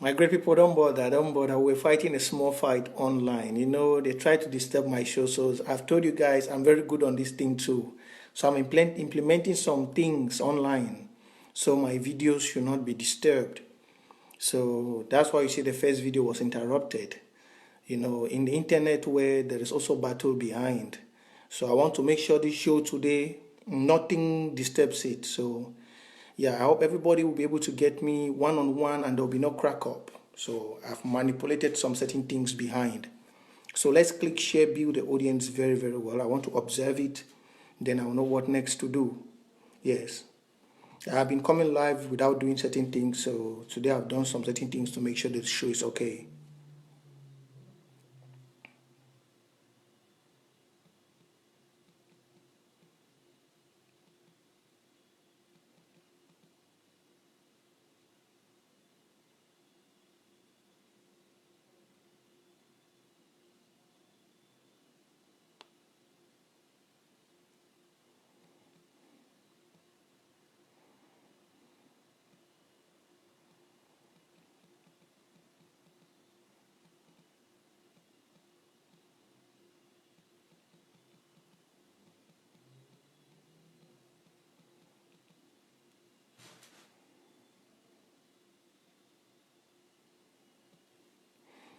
My great people, don't bother, don't bother. We're fighting a small fight online. They try to disturb my show. So I've told you guys I'm very good on this thing too. So I'm implementing some things online. So my videos should not be disturbed. So that's why you see the first video was interrupted. In the internet where there is also battle behind. So I want to make sure this show today, nothing disturbs it. So yeah, I hope everybody will be able to get me one on one and there'll be no crack up. So I've manipulated some certain things behind. So let's click share, build the audience very, very well. I want to observe it, then I'll know what next to do. Yes. I've been coming live without doing certain things, so today I've done some certain things to make sure the show is okay.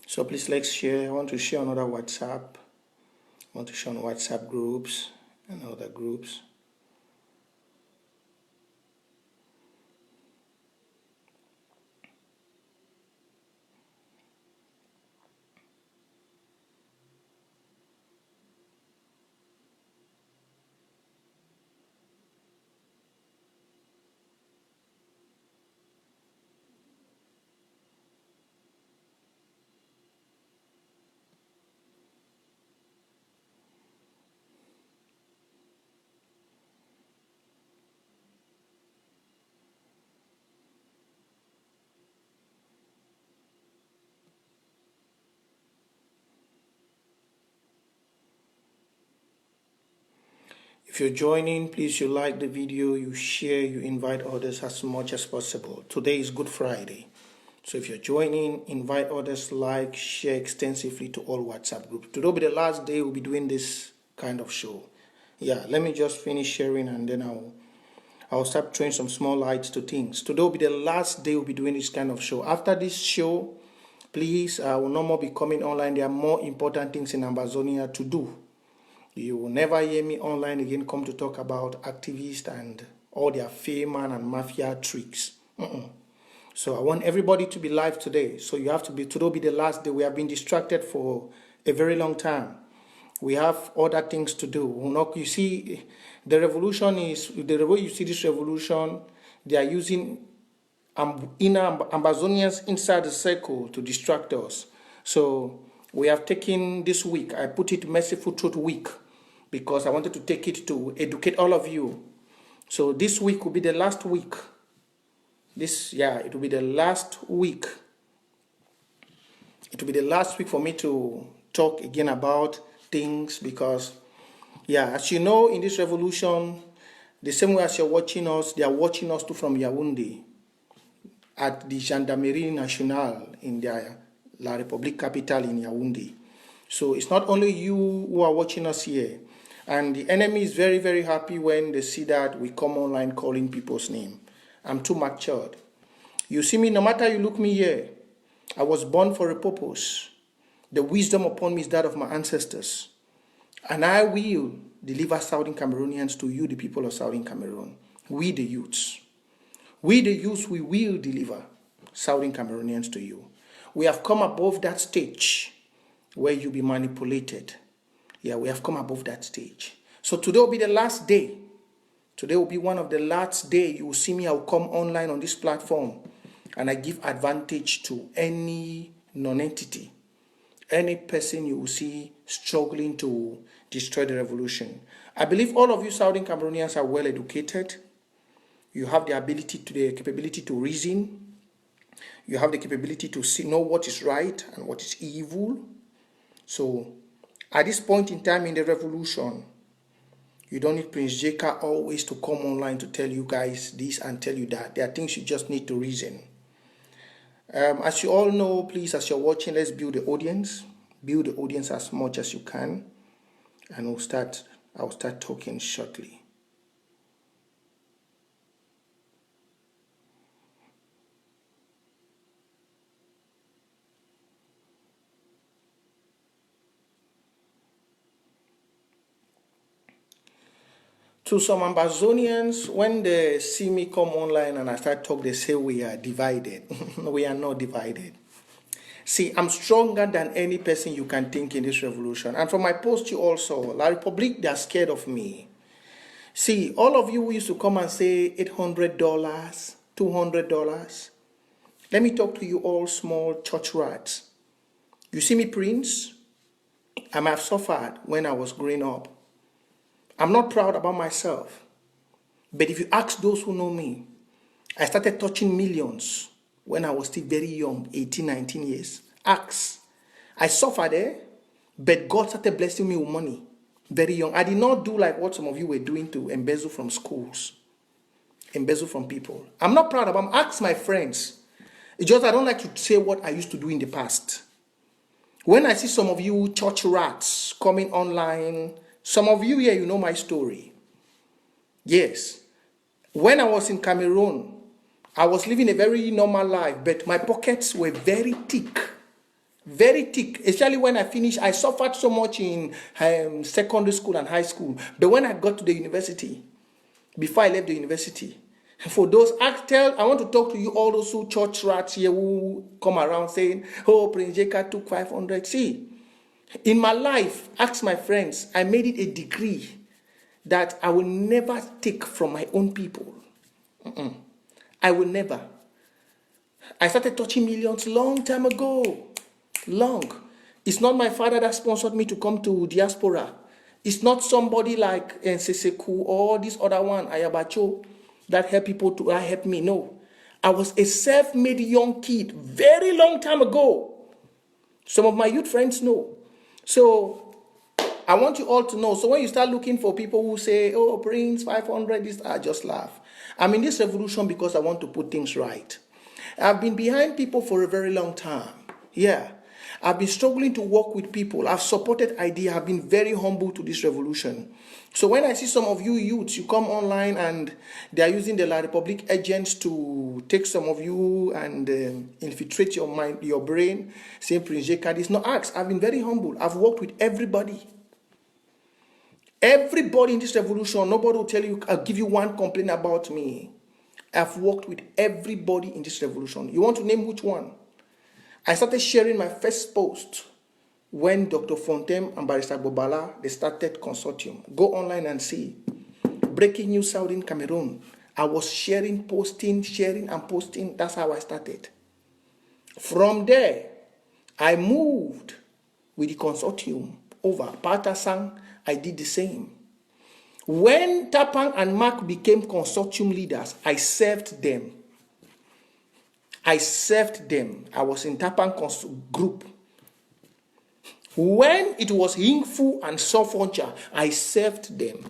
So please let's share. I want to share on other WhatsApp. I want to share on WhatsApp groups and other groups. If you're joining, please you like the video, you share, you invite others as much as possible. Today is Good Friday. So if you're joining, invite others, like, share extensively to all WhatsApp groups. Today will be the last day we'll be doing this kind of show. Yeah, let me just finish sharing and then I'll start throwing some small lights to things. Today will be the last day we'll be doing this kind of show. After this show, please, I will no more be coming online. There are more important things in Amazonia to do. You will never hear me online again come to talk about activists and all their fame and mafia tricks. So I want everybody to be live today. So you have to be, today will be the last day. We have been distracted for a very long time. We have other things to do. You see, the revolution is, the way you see this revolution, they are using inner Amazonians inside the circle to distract us. So we have taken this week, I put it Merciful Truth Week, because I wanted to take it to educate all of you. So this week will be the last week. It will be the last week. It will be the last week for me to talk again about things because, as you know, in this revolution, the same way as you're watching us, they are watching us too from Yaoundé at the Gendarmerie Nationale in the La République capital in Yaoundé. So it's not only you who are watching us here. And the enemy is very, very happy when they see that we come online calling people's name. I'm too matured. You see me, no matter you look me here, I was born for a purpose. The wisdom upon me is that of my ancestors. And I will deliver Southern Cameroonians to you, the people of Southern Cameroon. We the youths. We the youths, we will deliver Southern Cameroonians to you. We have come above that stage where you'll be manipulated. Yeah, we have come above that stage. So today will be the last day. Today will be one of the last days you will see me. I will come online on this platform and I give advantage to any non-entity, any person you will see struggling to destroy the revolution. I believe all of you Southern Cameroonians are well educated. You have the capability to reason. You have the capability to know what is right and what is evil. So at this point in time in the revolution, you don't need Prince Jeka always to come online to tell you guys this and tell you that. There are things you just need to reason. As you all know, please, as you're watching, let's build the audience. Build the audience as much as you can. And I'll start talking shortly. To some Ambazonians, when they see me come online and I start talk, they say we are divided. We are not divided. See, I'm stronger than any person you can think in this revolution. And from my post, you also, La Republique, they are scared of me. See, all of you who used to come and say $800, $200. Let me talk to you all small church rats. You see me, Prince? I might have suffered when I was growing up. I'm not proud about myself. But if you ask those who know me, I started touching millions when I was still very young, 18, 19 years. Ask. I suffered but God started blessing me with money very young. I did not do like what some of you were doing to embezzle from schools, embezzle from people. I'm not proud of them. Ask my friends. It's just I don't like to say what I used to do in the past. When I see some of you church rats coming online, some of you here, you know my story. Yes. When I was in Cameroon, I was living a very normal life, but my pockets were very thick. Very thick. Especially when I finished, I suffered so much in secondary school and high school. But when I got to the university, before I left the university, for those, I want to talk to you, all those who church rats here who come around saying, oh, Prince Jeka took 500. See, in my life, ask my friends, I made it a degree that I will never take from my own people. I will never. I started touching millions long time ago. Long. It's not my father that sponsored me to come to diaspora. It's not somebody like Nseseku or this other one, Ayabacho, that help people to help me. No. I was a self-made young kid very long time ago. Some of my youth friends know. So I want you all to know. So when you start looking for people who say, oh, Prince, 500, this, I just laugh. I'm in this revolution because I want to put things right. I've been behind people for a very long time. Yeah. I've been struggling to work with people. I've supported ideas. I've been very humble to this revolution. So when I see some of you youths, you come online and they are using the La Republique agents to take some of you and infiltrate your mind, your brain, saying Prince Jeka, it's not acts. I've been very humble. I've worked with everybody. Everybody in this revolution, nobody will tell you, I'll give you one complaint about me. I've worked with everybody in this revolution. You want to name which one? I started sharing my first post when Dr. Fontaine and Barrister Bobala, they started consortium. Go online and see. Breaking news out in Cameroon. I was sharing, sharing and posting. That's how I started. From there, I moved with the consortium over. Patasang, I did the same. When Tapang and Mark became consortium leaders, I served them. I served them. I was in Tapang group. When it was Hingfu and Sofoncha, I served them.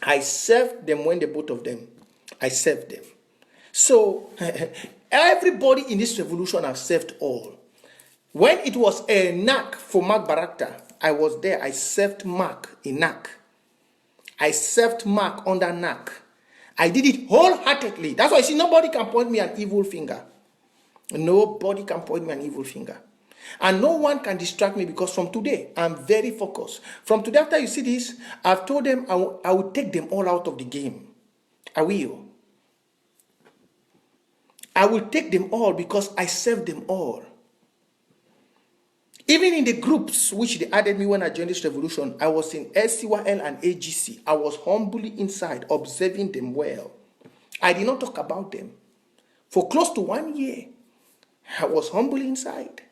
I served them when the both of them. I served them. So everybody in this revolution I've served all. When it was a NAC for Mark Barakta, I was there. I served Mark in NAC. I served Mark under NAC. I did it wholeheartedly. That's why I see nobody can point me an evil finger. Nobody can point me an evil finger. And no one can distract me because from today, I'm very focused. From today, after you see this, I've told them I will take them all out of the game. I will. I will take them all because I serve them all. Even in the groups which they added me when I joined this revolution, I was in SCYL and AGC. I was humbly inside, observing them well. I did not talk about them. For close to 1 year, I was humbly inside.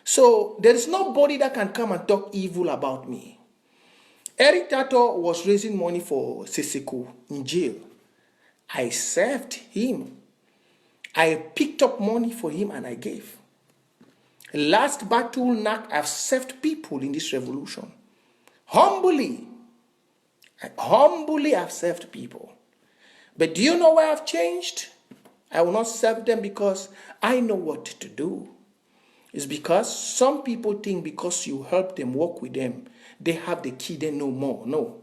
So there is nobody that can come and talk evil about me. Eric Tato was raising money for Seseku in jail. I served him. I picked up money for him and I gave. Last battle, NAC, I've served people in this revolution. Humbly. Humbly, I've served people. But do you know where I've changed? I will not serve them because I know what to do. It's because some people think because you help them, work with them, they have the key, they know more. No.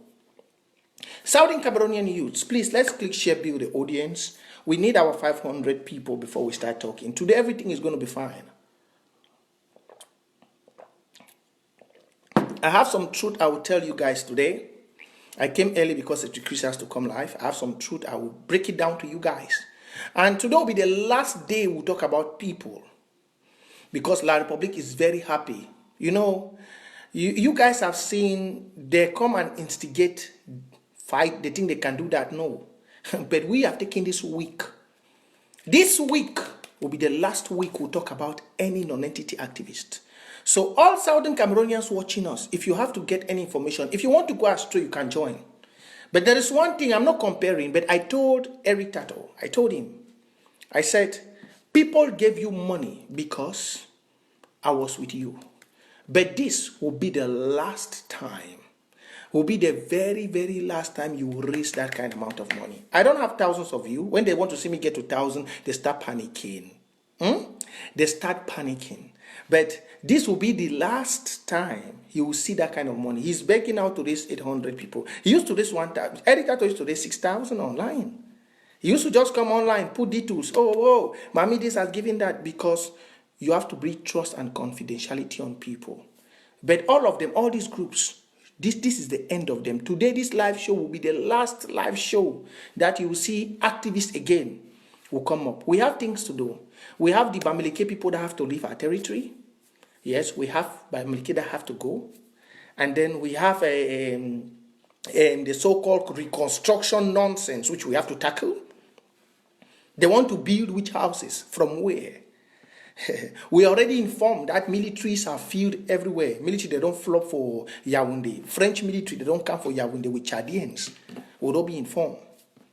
Southern Cameroonian youths, please, let's click share, build the audience. We need our 500 people before we start talking. Today, everything is going to be fine. I have some truth I will tell you guys today. I came early because the Chris has to come live. I have some truth. I will break it down to you guys. And today will be the last day we'll talk about people. Because La Republic is very happy. You know, you guys have seen they come and instigate fight. They think they can do that. No. But we have taken this week. This week will be the last week we'll talk about any non-entity activist. So all Southern Cameroonians watching us, if you have to get any information, if you want to go astray, you can join. But there is one thing I'm not comparing, but I told Eric Tato, I told him, I said, people gave you money because I was with you. But this will be the last time, will be the very, very last time you will raise that kind of amount of money. I don't have thousands of you. When they want to see me get to 1,000, they start panicking. They start panicking. But this will be the last time he will see that kind of money. He's begging out to raise 800 people. He used to raise 1,000. Eric Tato used to raise 6,000 online. He used to just come online, put details. Oh, Mommy, this has given that, because you have to breed trust and confidentiality on people. But all of them, all these groups, this is the end of them. Today, this live show will be the last live show that you will see activists again will come up. We have things to do. We have the Bamileke people that have to leave our territory. Yes, we have Bamileke that have to go. And then we have the so-called reconstruction nonsense, which we have to tackle. They want to build which houses? From where? We are already informed that militaries are filled everywhere. Military, they don't flop for Yaoundé. French military, they don't come for Yaoundé with Chadians. We don't be informed.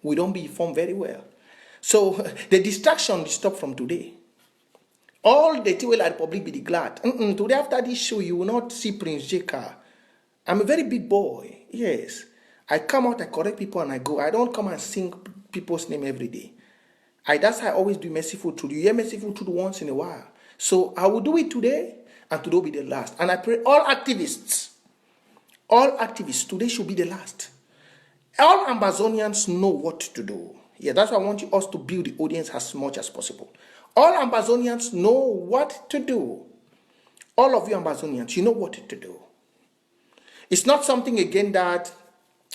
We don't be informed very well. So the distraction is stopped from today. All the Tiwela Republic be glad. Today after this show, you will not see Prince Carr. I'm a very big boy. Yes. I come out, I correct people, and I go. I don't come and sing people's name every day. That's how I always do merciful truth. You hear merciful truth once in a while. So I will do it today, and today will be the last. And I pray all activists, today should be the last. All Ambazonians know what to do. Yeah, that's why I want us to build the audience as much as possible. All Ambazonians know what to do. All of you Ambazonians, you know what to do. It's not something, again, that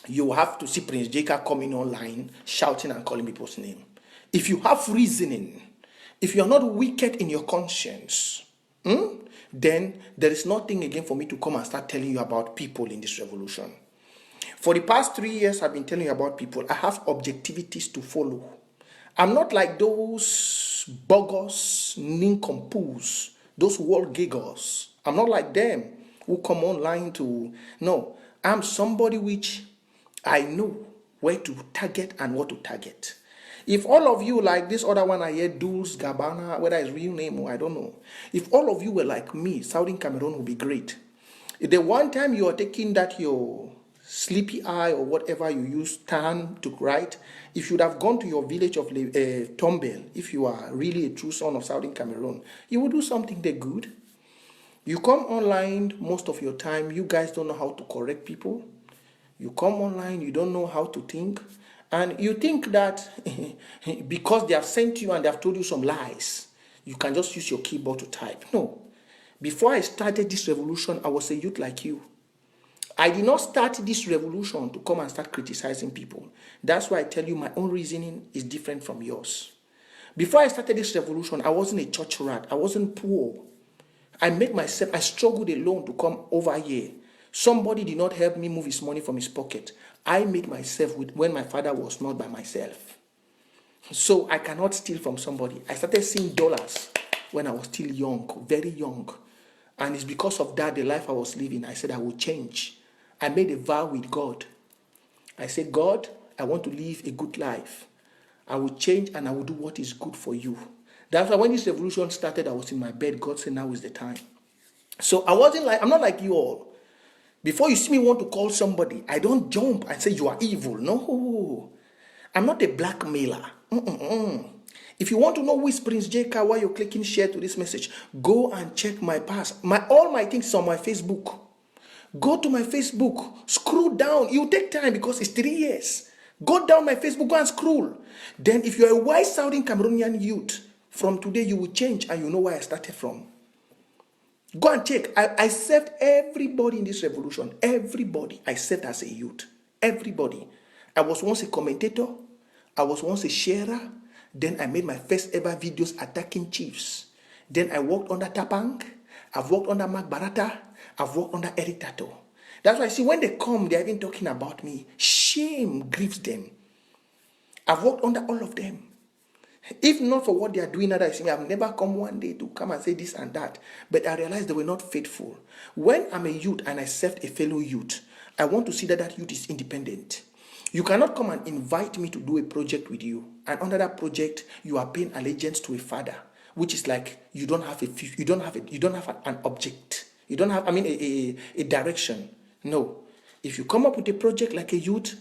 you have to see Prince Carr coming online, shouting and calling people's name. If you have reasoning, if you are not wicked in your conscience, then there is nothing again for me to come and start telling you about people in this revolution. For the past 3 years, I've been telling you about people. I have objectivities to follow. I'm not like those bogus nincompoops, those world giggers. I'm not like them who come online to... No, I'm somebody which I know where to target and what to target. If all of you, like this other one I hear, Dulce Gabbana, whether it's real name or I don't know. If all of you were like me, Southern Cameroon would be great. If the one time you are taking that your sleepy eye or whatever you use, turn to write, if you would have gone to your village of Tombel, if you are really a true son of Southern Cameroon, you will do something there good. You come online most of your time, you guys don't know how to correct people. You come online, you don't know how to think. And you think that because they have sent you and they have told you some lies, you can just use your keyboard to type. No. Before I started this revolution, I was a youth like you. I did not start this revolution to come and start criticizing people. That's why I tell you my own reasoning is different from yours. Before I started this revolution, I wasn't a church rat. I wasn't poor. I struggled alone to come over here. Somebody did not help me move his money from his pocket. I made myself when my father was not by myself. So I cannot steal from somebody. I started seeing dollars when I was still young, very young. And it's because of that, the life I was living, I said I will change. I made a vow with God. I said, God, I want to live a good life. I will change and I will do what is good for you. That's why when this revolution started, I was in my bed. God said, now is the time. So I'm not like you all. Before you see me want to call somebody, I don't jump and say you are evil. No. I'm not a blackmailer. If you want to know who is Prince J. Carr while you're clicking share to this message, go and check my past. All my things on my Facebook. Go to my Facebook, scroll down. It will take time because it's 3 years. Go down my Facebook, go and scroll. Then if you're a wise Southern Cameroonian youth, from today you will change and you know where I started from. Go and check. I served everybody in this revolution. Everybody. I served as a youth. Everybody. I was once a commentator. I was once a sharer. Then I made my first ever videos attacking chiefs. Then I worked under Tapang. I've worked under Mark Barata. I've worked under Eric Tato. That's why I see when they come, they're even talking about me. Shame grieves them. I've worked under all of them. If not for what they are doing, I've never come one day to come and say this and that. But I realized they were not faithful. When I'm a youth and I served a fellow youth, I want to see that that youth is independent. You cannot come and invite me to do a project with you, and under that project, you are paying allegiance to a father, which is like you don't have an object. You don't have, a direction. No. If you come up with a project like a youth,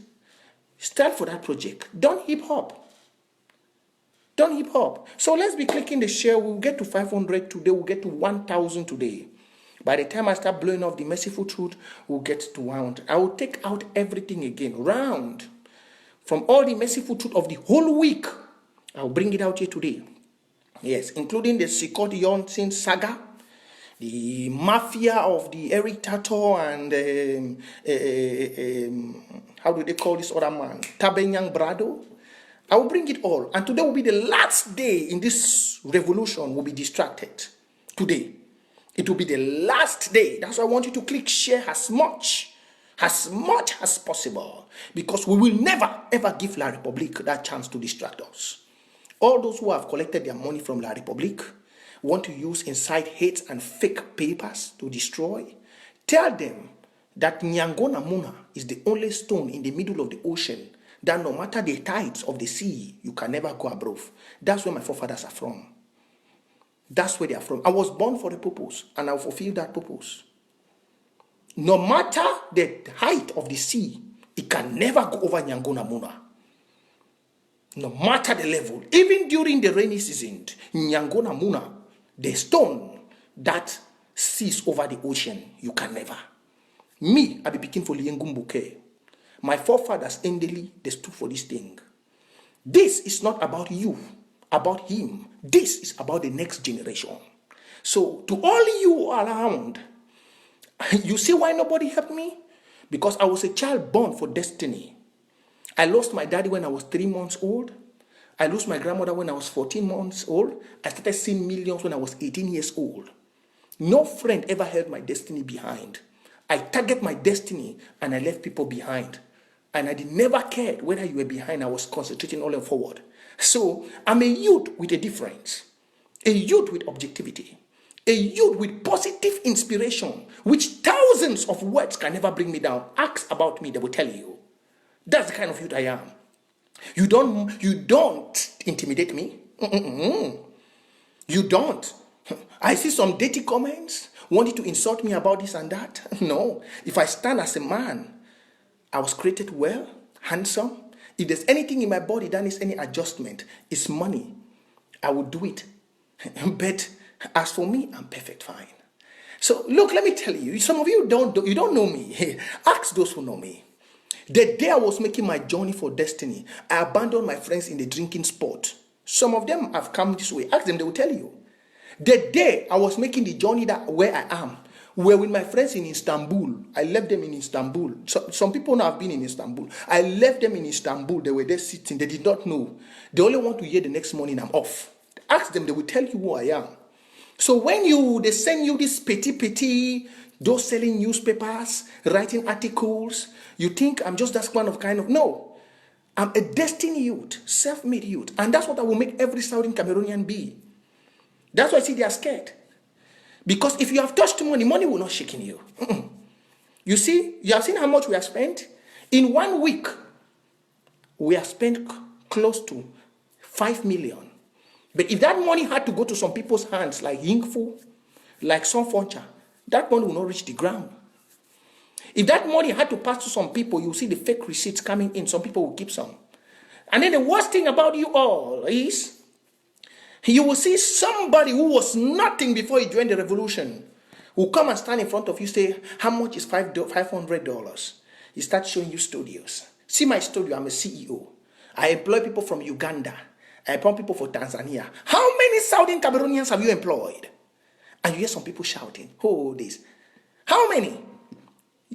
stand for that project. Don't hip hop. Don't hip hop. So let's be clicking the share. We'll get to 500 today. We'll get to 1,000 today. By the time I start blowing off the merciful truth, we'll get to 100. I will take out everything again, round. From all the merciful truth of the whole week, I'll bring it out here today. Yes, including the Sikot Yonsin saga, the mafia of the Eric Tato and how do they call this other man? Tabenyang Brado. I will bring it all. And today will be the last day in this revolution. We'll be distracted. Today. It will be the last day. That's why I want you to click share as much as possible. Because we will never, ever give La Republique that chance to distract us. All those who have collected their money from La Republique want to use inside hate and fake papers to destroy. Tell them that Nyangona Muna is the only stone in the middle of the ocean that no matter the tides of the sea, you can never go above. That's where my forefathers are from. That's where they are from. I was born for a purpose, and I'll fulfill that purpose. No matter the height of the sea, it can never go over Nyangona Muna. No matter the level, even during the rainy season, Nyangona Muna, the stone that sees over the ocean, you can never. Me, I be picking for Liengumbuke. My forefathers, Endeli, they stood for this thing. This is not about you, about him. This is about the next generation. So, to all you around, you see why nobody helped me? Because I was a child born for destiny. I lost my daddy when I was 3 months old. I lost my grandmother when I was 14 months old. I started seeing millions when I was 18 years old. No friend ever held my destiny behind. I target my destiny and I left people behind. And I never cared whether you were behind. I was concentrating all and forward. So I'm a youth with a difference. A youth with objectivity. A youth with positive inspiration, which thousands of words can never bring me down. Ask about me, they will tell you. That's the kind of youth I am. You don't intimidate me. You don't. I see some dirty comments wanting to insult me about this and that. No. If I stand as a man, I was created well, handsome. If there's anything in my body that needs any adjustment, it's money. I will do it. But as for me, I'm perfect fine. So look, let me tell you, some of you don't know me. Ask those who know me. The day I was making my journey for destiny, I abandoned my friends in the drinking spot. Some of them have come this way. Ask them, they will tell you. The day I was making the journey where I am, we were with my friends in Istanbul. I left them in Istanbul. Some people now have been in Istanbul. I left them in Istanbul. They were there sitting. They did not know. They only want to hear the next morning I'm off. Ask them, they will tell you who I am. So when they send you this petit, those selling newspapers, writing articles, you think I'm just that kind of, no. I'm a destined youth, self-made youth. And that's what I will make every Southern Cameroonian be. That's why I see they are scared. Because if you have touched money, money will not shake in you. You see, you have seen how much we have spent? In 1 week, we have spent close to 5 million. But if that money had to go to some people's hands, like Yingfu, like Sonfoncha, that money will not reach the ground. If that money had to pass to some people, you'll see the fake receipts coming in. Some people will keep some. And then the worst thing about you all is, You will see somebody who was nothing before he joined the revolution will come and stand in front of you, say, how much is $500? He starts showing you studios. See my studio, I'm a CEO. I employ people from Uganda. I employ people from Tanzania. How many Southern Cameroonians have you employed? And you hear some people shouting, oh, this. How many?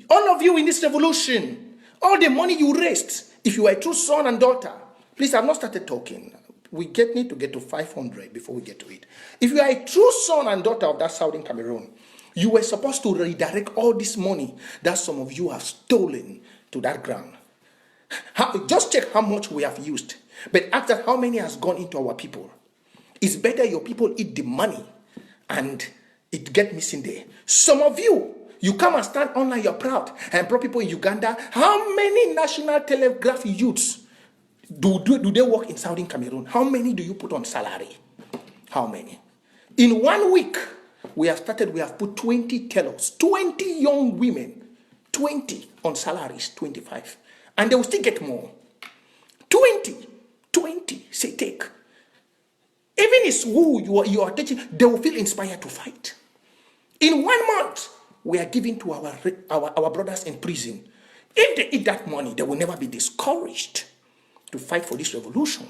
All of you in this revolution, all the money you raised, if you are a true son and daughter, please, I've not started talking. We need to get to 500 before we get to it. If you are a true son and daughter of that Southern Cameroon, you were supposed to redirect all this money that some of you have stolen to that ground. Just check how much we have used. But after how many has gone into our people? It's better your people eat the money and it get missing there. Some of you, you come and stand online, you're proud, and employ people in Uganda. How many National Telegraph youths do they work in Southern Cameroon? How many do you put on salary? How many? In 1 week, we have put 20 tellers, 20 young women, 20 on salaries, 25. And they will still get more. 20, say take. Even if who you are teaching, they will feel inspired to fight. In 1 month, we are giving to our brothers in prison. If they eat that money, they will never be discouraged to fight for this revolution.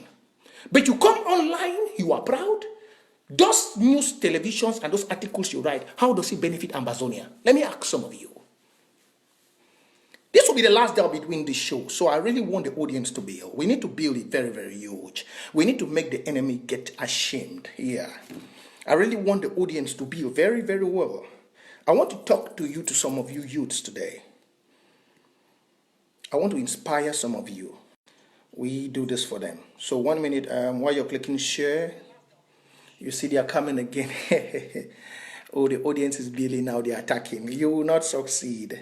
But you come online, you are proud. Those news, televisions, and those articles you write, how does it benefit Amazonia? Let me ask some of you. This will be the last day I'll be doing this show, so I really want the audience to build. We need to build it very, very huge. We need to make the enemy get ashamed. Yeah. I really want the audience to build very, very well. I want to talk to some of you youths today. I want to inspire some of you. We do this for them. So 1 minute, while you're clicking share, you see they are coming again. Oh, the audience is building now, they are attacking. You will not succeed.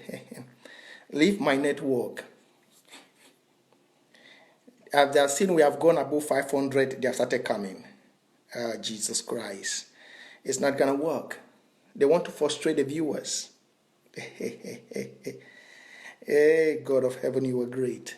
Leave my network. They have seen we have gone above 500, they have started coming. Jesus Christ. It's not going to work. They want to frustrate the viewers. Hey, God of heaven, you are great.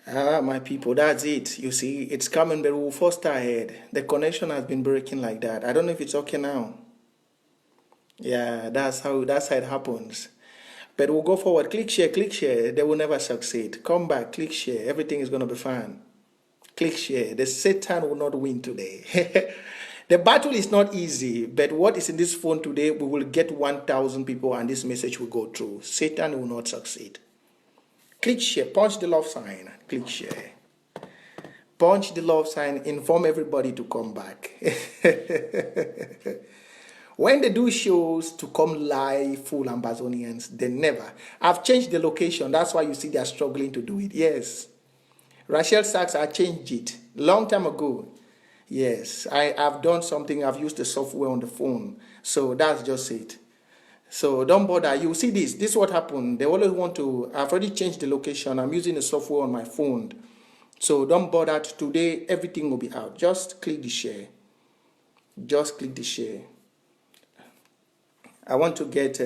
My people, that's it. You see, it's coming, but we'll first ahead. The connection has been breaking like that. I don't know if it's okay now. Yeah, that's how it happens. But we'll go forward. Click share, click share. They will never succeed. Come back, click share. Everything is gonna be fine. Click share. The Satan will not win today. The battle is not easy, but what is in this phone today, we will get 1,000 people and this message will go through. Satan will not succeed. Click share, punch the love sign, click share. Punch the love sign, inform everybody to come back. When they do shows to come live, full Amazonians, they never. I've changed the location, that's why you see they are struggling to do it. Yes. Rachel Sachs, I changed it long time ago. Yes, I've done something, I've used the software on the phone. So that's just it. So don't bother. You see this is what happened. They always want to, I've already changed the location. I'm using the software on my phone. So don't bother. Today, everything will be out. Just click the share. Just click the share. I want to get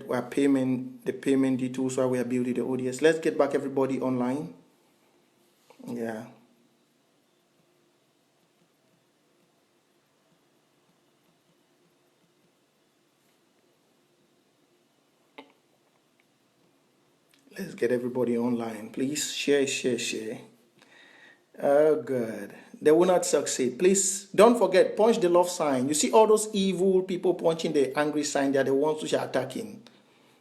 our payment, the payment details while we are building the audience. Let's get back everybody online. Yeah. Let's get everybody online. Please share. Oh, good. They will not succeed. Please don't forget, punch the love sign. You see all those evil people punching the angry sign, they are the ones which are attacking.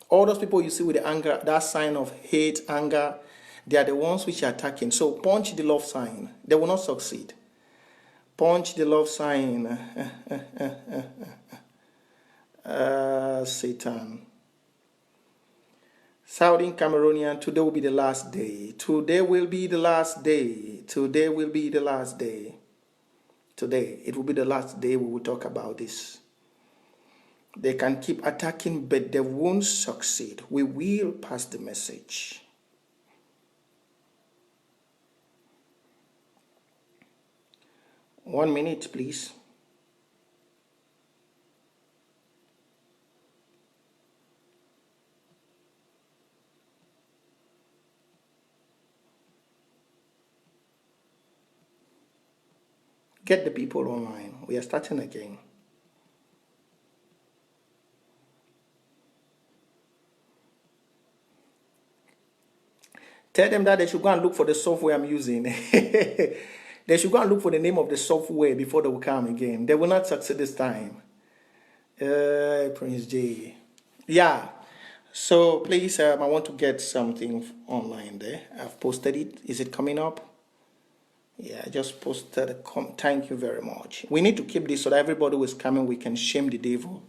All those people you see with the anger, that sign of hate, anger, they are the ones which are attacking. So punch the love sign. They will not succeed. Punch the love sign. Satan. Southern Cameroonian, today will be the last day. Today will be the last day. Today will be the last day. Today, it will be the last day we will talk about this. They can keep attacking, but they won't succeed. We will pass the message. One minute, please. Get the people online. We are starting again. Tell them that they should go and look for the software I'm using. They should go and look for the name of the software before they will come again. They will not succeed this time. Prince J. Yeah. So please, I want to get something online there. I've posted it. Is it coming up? Yeah, I just posted a thank you very much. We need to keep this so that everybody who is coming, we can shame the devil.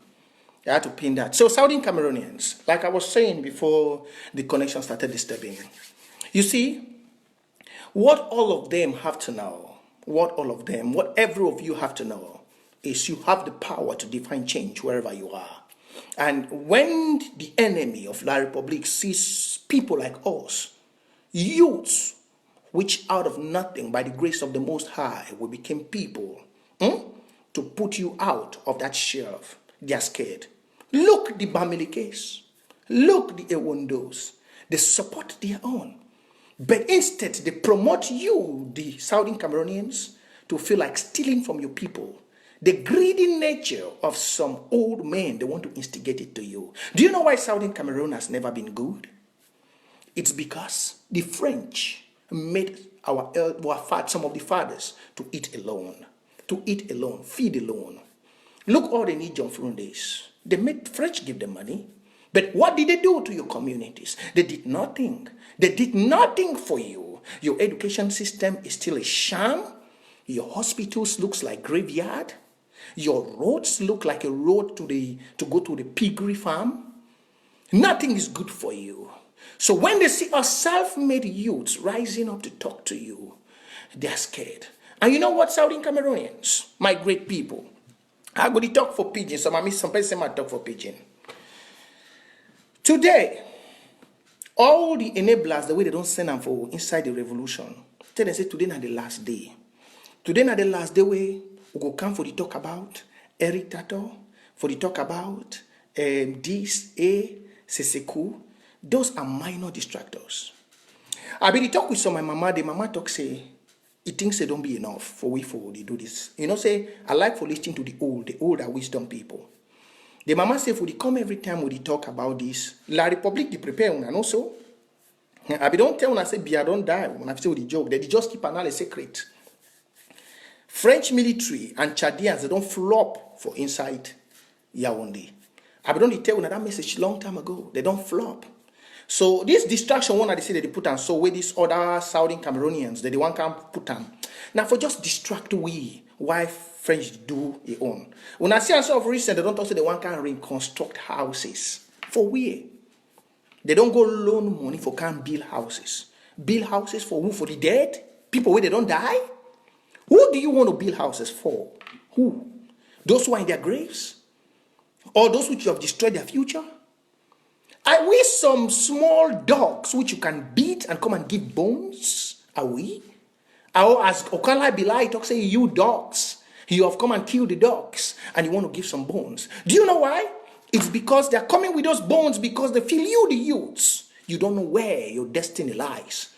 I had to pin that. So Southern Cameroonians, like I was saying before the connection started disturbing. You see, what all of them have to know, what every of you have to know, is you have the power to define change wherever you are. And when the enemy of La Republique sees people like us, youths, which out of nothing, by the grace of the Most High, we became people, to put you out of that shelf, they are scared. Look the Bamili case. Look the Ewondos. They support their own. But instead, they promote you, the Southern Cameroonians, to feel like stealing from your people. The greedy nature of some old men, they want to instigate it to you. Do you know why Southern Cameroon has never been good? It's because the French made some of the fathers to eat alone, feed alone. Look, all they need John Frundes. They made French give them money. But what did they do to your communities? They did nothing. They did nothing for you. Your education system is still a sham. Your hospitals looks like graveyard. Your roads look like a road to go to the piggery farm. Nothing is good for you. So when they see us self-made youths rising up to talk to you, they're scared. And you know what, Southern Cameroonians, my great people, I go to talk for pidgin. Some person might talk for pidgin. Today, all the enablers, the way they don't send them for inside the revolution, tell them say today not the last day. Today not the last day way we go come for the talk about Eric Tato, for the talk about this Seseku. Those are minor distractors. I been talk with some my mama. The mama talk say he thinks they don't be enough for they do this. You know, say I like for listening to the older wisdom people. The mama say for the come every time we talk about this, La Republique they prepare and also. I be don't tell when I say Bia don't die when I say with the joke. They just keep another secret. French military and Chadians they don't flop for inside Yaoundé. I be don't tell when that message long time ago. They don't flop. So this distraction one I say that they put on so with these other Southern Cameroonians that they want can put on. Now for just distract we why French do it own. When I see answer of recent they don't talk say they want can reconstruct houses. For we they don't go loan money for can build houses. Build houses for who? For the dead? People where they don't die? Who do you want to build houses for? Who? Those who are in their graves? Or those which you have destroyed their future? Are we some small dogs which you can beat and come and give bones? Are we? Or as Okala Bilai talks, say, you dogs, you have come and killed the dogs and you want to give some bones. Do you know why? It's because they're coming with those bones because they feel you, the youths. You don't know where your destiny lies.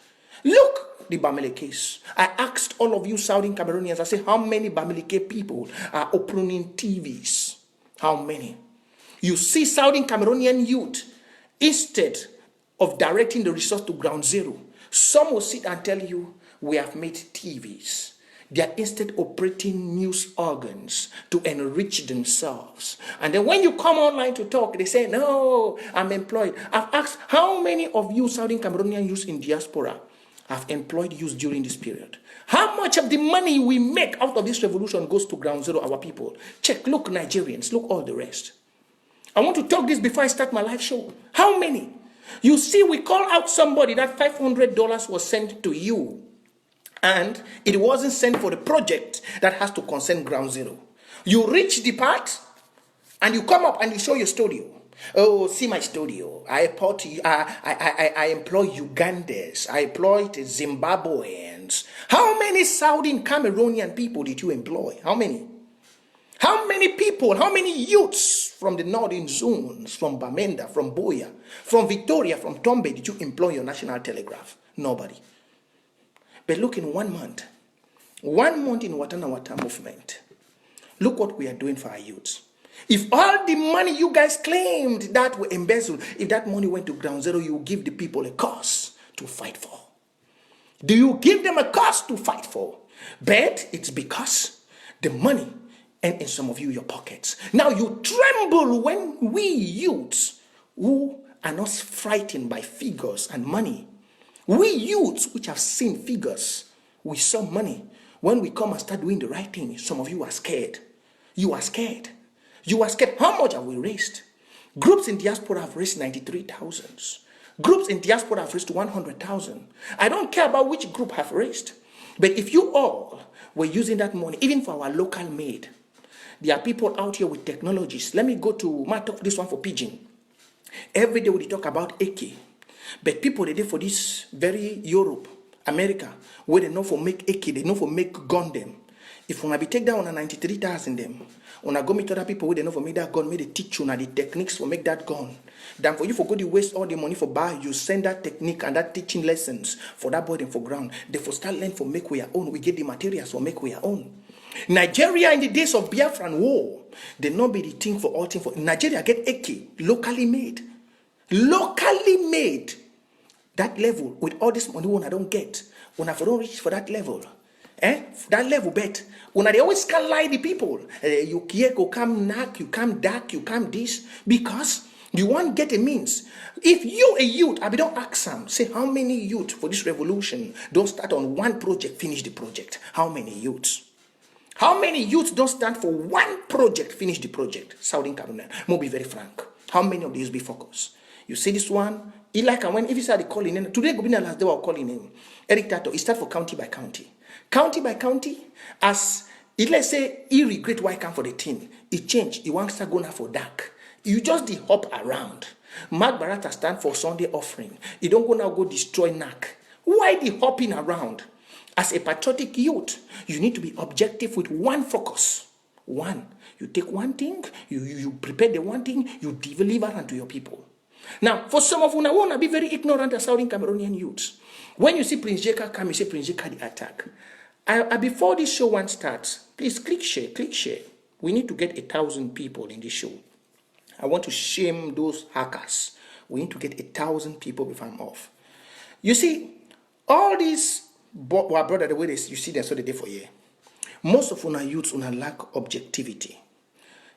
Look, the Bamileke case. I asked all of you Southern Cameroonians, I say, how many Bamileke people are opening TVs? How many? You see Southern Cameroonian youth, instead of directing the resource to ground zero, some will sit and tell you, we have made TVs. They are instead operating news organs to enrich themselves. And then when you come online to talk, they say, no, I'm employed. I've asked, how many of you Southern Cameroonian youth in diaspora have employed youth during this period. How much of the money we make out of this revolution goes to ground zero, our people? Check, look, Nigerians, look all the rest. I want to talk this before I start my live show. How many? You see, we call out somebody that $500 was sent to you, and it wasn't sent for the project that has to concern ground zero. You reach the part, and you come up and you show your studio. Oh, see my studio. I employ Ugandans. I employed Zimbabweans. How many Saudi and Cameroonian people did you employ? How many? How many people, how many youths from the northern zones, from Bamenda, from Boya, from Victoria, from Tombe did you employ your national telegraph? Nobody. But look, in 1 month in Watana Wata movement, look what we are doing for our youths. If all the money you guys claimed that were embezzled, if that money went to ground zero, you give the people a cause to fight for. Do you give them a cause to fight for? But it's because the money and in some of you, your pockets. Now you tremble when we youths who are not frightened by figures and money, we youths which have seen figures, we saw money. When we come and start doing the right thing, some of you are scared. You are scared. You are scared. How much have we raised? Groups in diaspora have raised 93,000. Groups in diaspora have raised 100,000. I don't care about which group have raised. But if you all were using that money, even for our local maid, there are people out here with technologies. Let me go to this one for Pigeon. Every day we talk about AK. But people they did for this very Europe, America, where they know for make AK, they know for make gun them. If when I be take down on 93,000 them, when I go meet other people where they know for make that gun, may they teach you now the techniques for make that gun. Then for you for go to waste all the money for buy, you send that technique and that teaching lessons for that boy and for ground. They for start learn for make we our own. We get the materials for make we our own. Nigeria in the days of Biafran war, they not be the thing for all thing for Nigeria get AK locally made. Locally made. That level with all this money when I don't get, when I don't reach for that level. That level bet. When they always can lie the people. You here go come knock, you come dark, you come this. Because you want get a means. If you a youth, I be don't ask them, say how many youth for this revolution don't start on one project, finish the project. How many youths? How many youths don't stand for one project, finish the project? Southern Carolina. More be very frank. How many of these be focused? You see this one? He like and when if you start calling him, today go be the last day we're calling him. Eric Tato, he start for county by county. County by county, as it let's say he regret why he come for the team. He change, he wants to go now for dark. You just the hop around. Mark Barata stand for Sunday offering. You don't go now go destroy NAC. Why the hopping around? As a patriotic youth, you need to be objective with one focus. One. You take one thing, you prepare the one thing, you deliver unto your people. Now, for some of you, I want to be very ignorant as Southern Cameroonian youths. When you see Prince Jeka come, you say Prince Jeka the attack. Before this show one starts, please click share, click share. We need to get 1,000 people in this show. I want to shame those hackers. We need to get 1,000 people before I'm off. You see, all these brother, the way you see them, so they did for you. Most of our youths lack objectivity.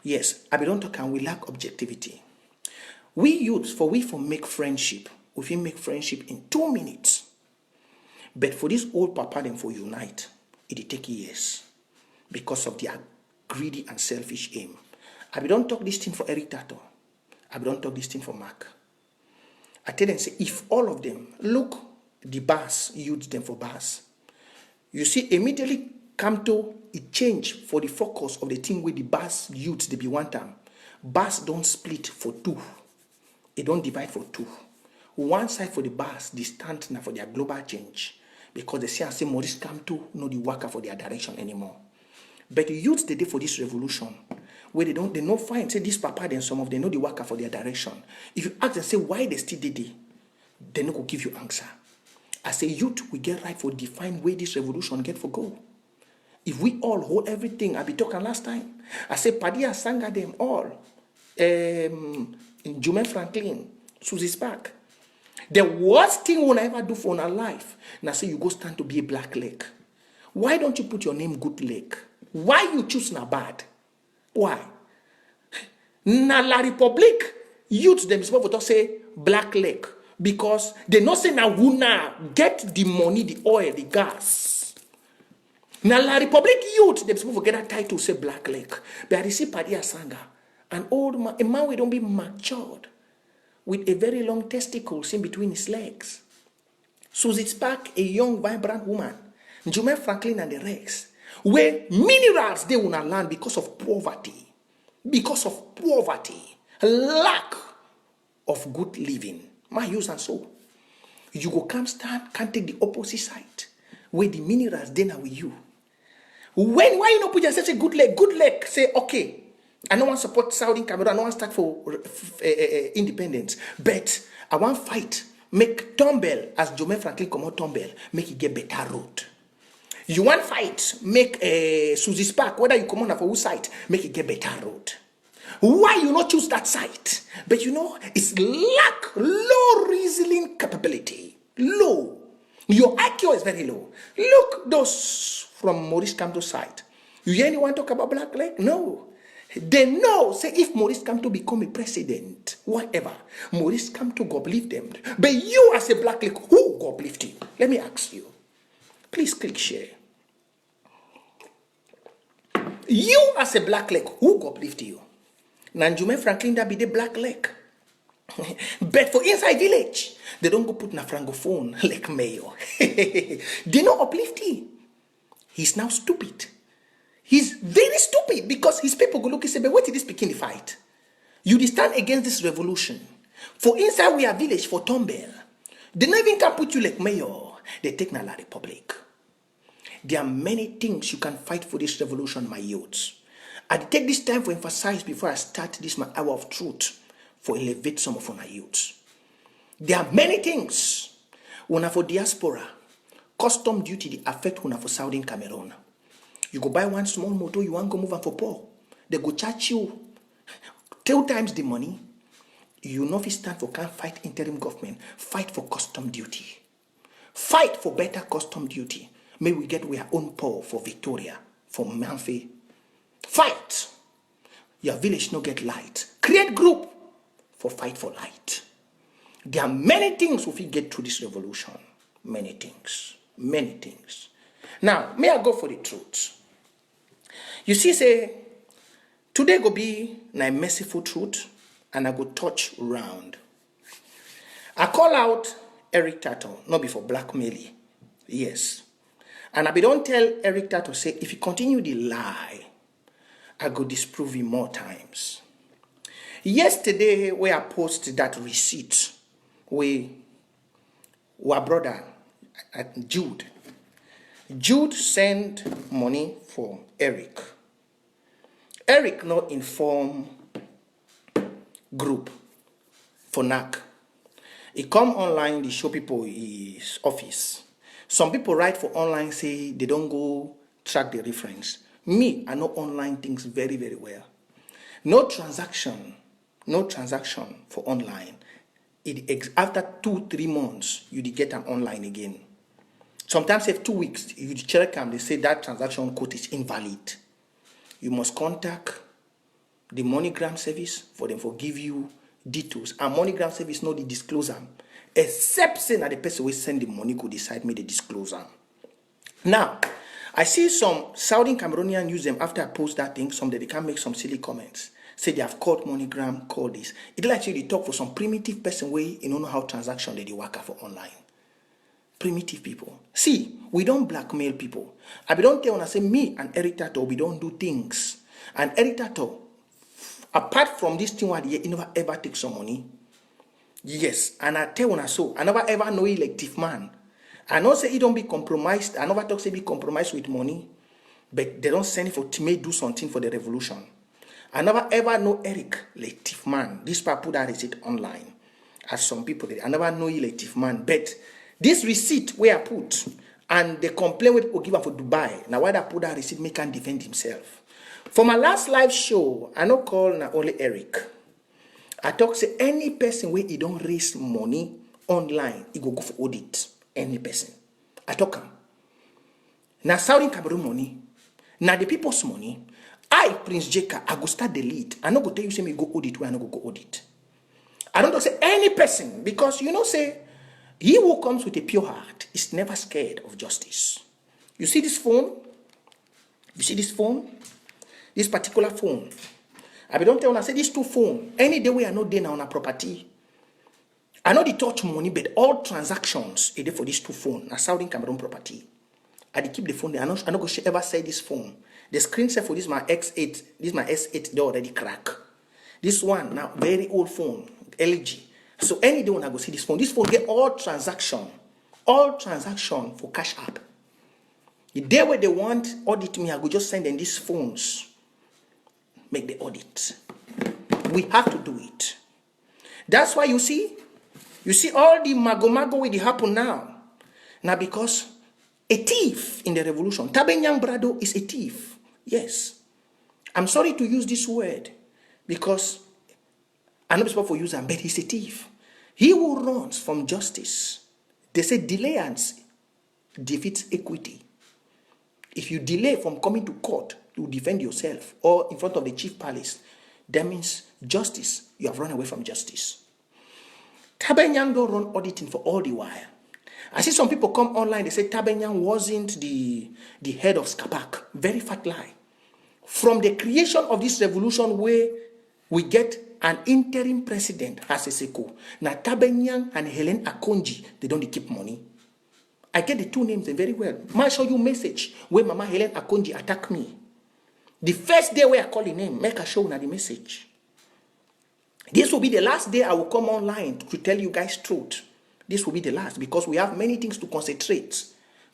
Yes, I don't talk and we lack objectivity. We youths, for make friendship, we make friendship in 2 minutes. But for this old papa them for unite, it take years because of their greedy and selfish aim. I don't talk this thing for Eric Tato. I don't talk this thing for Mark. I tell them, say, if all of them look the bus, use them for bus. You see, immediately come to a change for the focus of the thing with the bus youths they be one time. Bus don't split for 2. It don't divide for 2. One side for the bus, they stand now for their global change. Because they say and say Maurice come to know the worker for their direction anymore. But the youths they did for this revolution, where they know fine, say this papa then some of them know the worker for their direction. If you ask them, say why they still did it, they no go give you answer. As a youth, we get right for define where this revolution get for go. If we all hold everything, I be talking last time. I say Padilla Sanga them all. Jume Franklin, Susie Spark. The worst thing we'll ever do for our life, now say you go stand to be a black leg. Why don't you put your name good leg? Why you choose na bad? Why? Na la Republic, youth them supposed to say black leg. Because they not say now who now get the money, the oil, the gas. Now la Republic youth, they supposed to get a title say Black Lake. But I see Paddy Asanga, an old man, a man we don't be matured, with a very long testicles in between his legs. Susie Spark, a young vibrant woman, Jume Franklin and the rest, where minerals they will not land because of poverty, lack of good living. My use and so. You go come stand, can't take the opposite side, where the minerals then are with you. Why you not put yourself say good leg, say okay. I don't want to support Saudi Cameroon, I don't want to start for independence, but I want fight. Make Tombell, as Jome Franklin come out Tombell, make it get better road. You want fight, make Susie Spark, whether you come on for whose side, make it get better road. Why you not choose that side? But it's lack, low reasoning capability. Low. Your IQ is very low. Look, those from Maurice Kamto's side. You hear anyone talk about Black Lake? No. They know, say, if Maurice Kamto become a president, whatever, Maurice Kamto God uplift them. But you as a Black Lake, who God uplift you? Let me ask you. Please click share. You as a Black Lake, who God uplift you? Nanjume Franklin that be the Black Lake. But for inside village, they don't go put na francophone like mayor. They not uplift him. He's now stupid. He's very stupid because his people go look and say, but what did this begin the fight? You stand against this revolution. For inside we are village for Tombell. They not even can put you like mayor. They take na la republic. There are many things you can fight for this revolution, my youths. I take this time to emphasize before I start this my hour of truth for elevate some of our youths. There are many things. Una for diaspora, custom duty they affect una for Saudi Cameroon. You go buy one small motor, you want to go move on for poor. They go charge you 2 times the money. You know if you stand for can't fight interim government, fight for custom duty. Fight for better custom duty. May we get our own power for Victoria, for Manfi. Fight. Your village no get light. Create group for fight for light. There are many things if we get through this revolution. Many things. Many things. Now, may I go for the truth? You see, say, today go be a merciful truth, and I go touch round. I call out Eric Tato, not before blackmailing. Yes. And I be don't tell Eric Tato, say, if you continue the lie, I go disprove him more times. Yesterday, where I posted that receipt, our brother, Jude sent money for Eric. Eric not inform group for NAC. He come online, they show people his office. Some people write for online, say they don't go track the reference. Me, I know online things very, very well. No transaction for online. After 2-3 months, you get them online again. Sometimes if 2 weeks, you check them, they say that transaction code is invalid. You must contact the MoneyGram service for them for give you details. And MoneyGram service no the disclose them. Except say that the person will send the money could decide me the disclose them. Now, I see some Saudi Cameroonian use them after I post that thing, some that they can make some silly comments. Say they have called MoneyGram, call this. It like they talk for some primitive person way you don't know how transaction they work for online. Primitive people. See, we don't blackmail people. I don't tell when I say me and Eric Tato, we don't do things. And Eric Tato, apart from this thing where he never ever take some money. Yes, and I tell when I saw, I never ever know elective man. I don't say he don't be compromised. I never talk say be compromised with money. But they don't send it for to make do something for the revolution. I never ever know Eric, elective man. This people put that receipt online. As some people did. I never know elective man. But this receipt where I put, and they complain with people give for Dubai. Now why I put that receipt make him defend himself. For my last live show, I not call not only Eric. I talk say any person where he don't raise money online, he go for audit. Any person. I talk him. Now Saudi Cameroon money. Now the people's money. I, Prince Jeka, I go start the lead. I not go tell you say me go audit where I not go audit. I don't say Any person, because say, he who comes with a pure heart is never scared of justice. You see this phone? You see this phone? This particular phone. I don't tell when I say these two phone. Any day we are not there now on a property. I know the touch money, but all transactions are there for these two phone. Na Saudi Cameroon property. I keep the phone there. I not go ever sell this phone. The screen set for this my X8. This my S8. They already crack. This one now very old phone, LG. So any day when I go see this phone get all transaction for cash app. The day where they want audit me, I go just send them these phones. Make the audit. We have to do it. That's why you see all the mago will happen now. Now because a thief in the revolution, Tabenyang Brado is a thief. Yes. I'm sorry to use this word because I'm not supposed to use him, but he's a thief. He who runs from justice, they say delayance defeats equity. If you delay from coming to court to defend yourself or in front of the chief palace, that means justice. You have run away from justice. Tabenyang don't run auditing for all the while. I see some people come online, they say Tabenyang wasn't the head of Skapak. Very fat lie. From the creation of this revolution where we get an interim president as a Seko. Now Tabenyang and Helen Akonji, they don't keep money. I get the two names very well. I'll show you message where Mama Helen Akonji attack me. The first day where I call the name, make a show now the message. This will be the last day I will come online to tell you guys truth. This will be the last because we have many things to concentrate.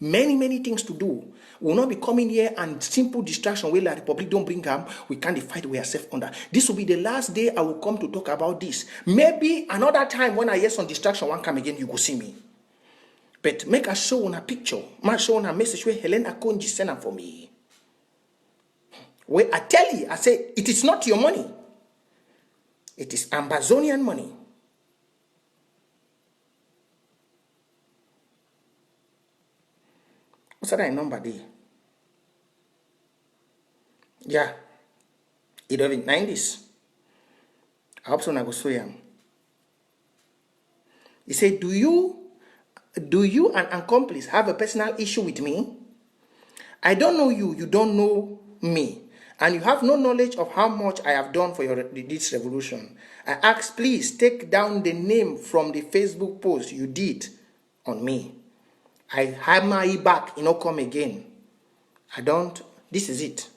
Many things to do. We will not be coming here and simple distraction where the Republic don't bring them. We can't fight we are safe under. This will be the last day I will come to talk about this. Maybe another time when I hear some distraction, one come again, you go see me. But make a show on a picture. Make show on a message where Helen Akonji sent for me. Where I tell you, I say, it is not your money. It is Ambazonian money. What's that number there? Yeah. It doesn't 90s. I hope so I go show you. He said, Do you an accomplice have a personal issue with me? I don't know you, you don't know me, and you have no knowledge of how much I have done for this revolution. I ask, please take down the name from the Facebook post you did on me. I hammer it back, come again. This is it.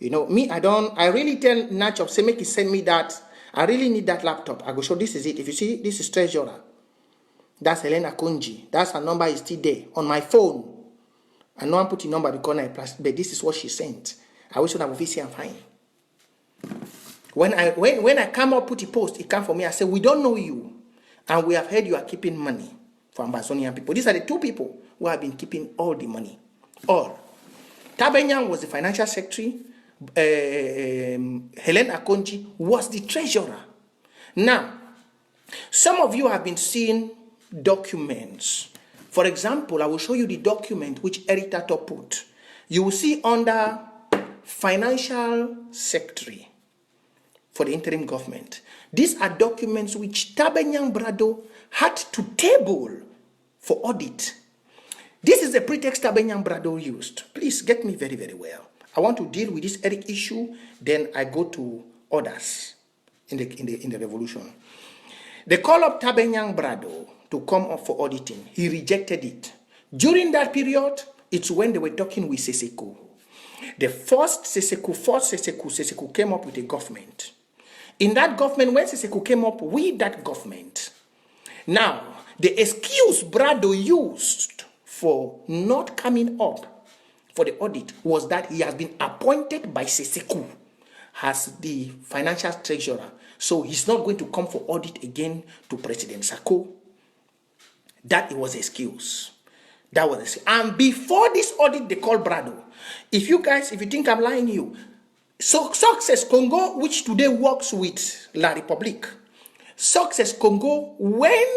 I really tell Nacho, say make he send me that. I really need that laptop. I go show this is it. If you see, this is treasurer. That's Helena Konji. That's her number is still there on my phone. I know I'm putting number because but this is what she sent. I wish I would see and fine. When I come up put a post, it come for me. I say, we don't know you. And we have heard you are keeping money for Ambazonian people. These are the two people who have been keeping all the money. All. Tabenyang was the financial secretary. Helen Akonji was the treasurer. Now, some of you have been seeing documents. For example, I will show you the document which Eric Tato put. You will see under financial secretary for the interim government. These are documents which Tabenyang Brado had to table for audit. This is the pretext Tabenyang Brado used. Please get me very, very well. I want to deal with this Eric issue, then I go to others in the revolution. They call up Tabenyang Brado to come up for auditing. He rejected it. During that period, it's when they were talking with Seseko. The first Seseko came up with a government. In that government, when Seseko came up with that government, now, the excuse Brado used for not coming up for the audit was that he has been appointed by Seseko as the financial treasurer. So he's not going to come for audit again to President Sako. That was the excuse. That was the excuse. And before this audit, they called Brado. If you think I'm lying to you, so Success Congo, which today works with La Republique, Success Congo, when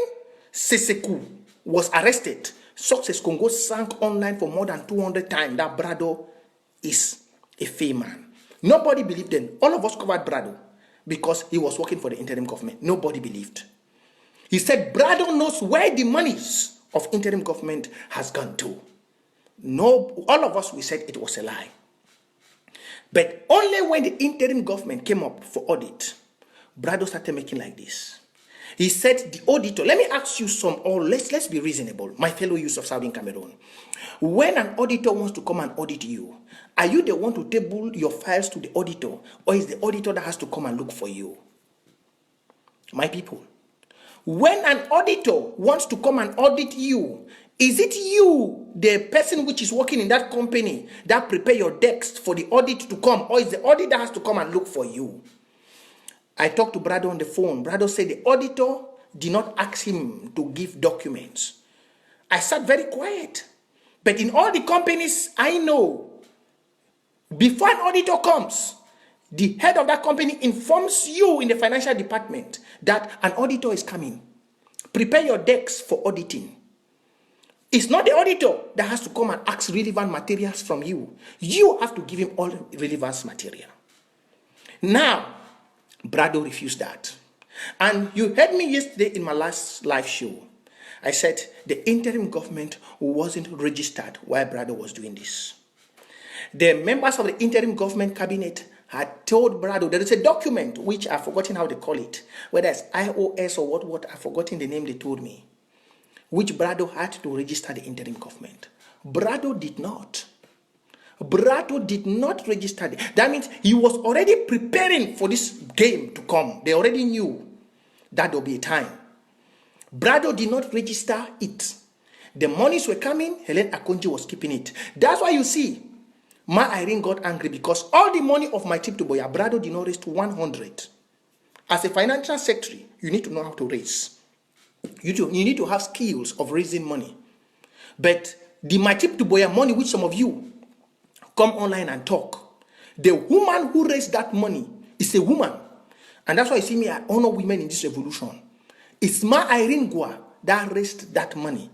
Seseko was arrested, Success Congo sank online for more than 200 times that Brado is a fake man. Nobody believed them. All of us covered Brado because he was working for the interim government. Nobody believed. He said, Brado knows where the monies of interim government has gone to. No, all of us, we said it was a lie. But only when the interim government came up for audit, Brado started making like this. He said, the auditor, let me ask you some, or let's be reasonable, my fellow youths of Southern Cameroon. When an auditor wants to come and audit you, are you the one to table your files to the auditor, or is the auditor that has to come and look for you? My people, when an auditor wants to come and audit you, is it you, the person which is working in that company, that prepare your decks for the audit to come, or is the auditor that has to come and look for you? I talked to Brado on the phone. Brado said the auditor did not ask him to give documents. I sat very quiet. But in all the companies I know, before an auditor comes, the head of that company informs you in the financial department that an auditor is coming. Prepare your decks for auditing. It's not the auditor that has to come and ask relevant materials from you. You have to give him all the relevant material. Now, Brado refused that. And you heard me yesterday in my last live show. I said the interim government wasn't registered while Brado was doing this. The members of the interim government cabinet had told Brado there is a document which I've forgotten how they call it, whether it's IOS or what I've forgotten the name they told me, which Brado had to register the interim government. Brado did not. Brado did not register it. That means he was already preparing for this game to come. They already knew that there will be a time. Brado did not register it. The monies were coming, Helen Akonji was keeping it. That's why you see, Ma Irene got angry because all the money of my trip to Boya, Brado did not raise to 100. As a financial secretary, you need to know how to raise. You need to have skills of raising money. But the my trip to Boya money, which some of you come online and talk, the woman who raised that money is a woman. And that's why you see me, I honor women in this revolution. It's Ma Irene Gua that raised that money.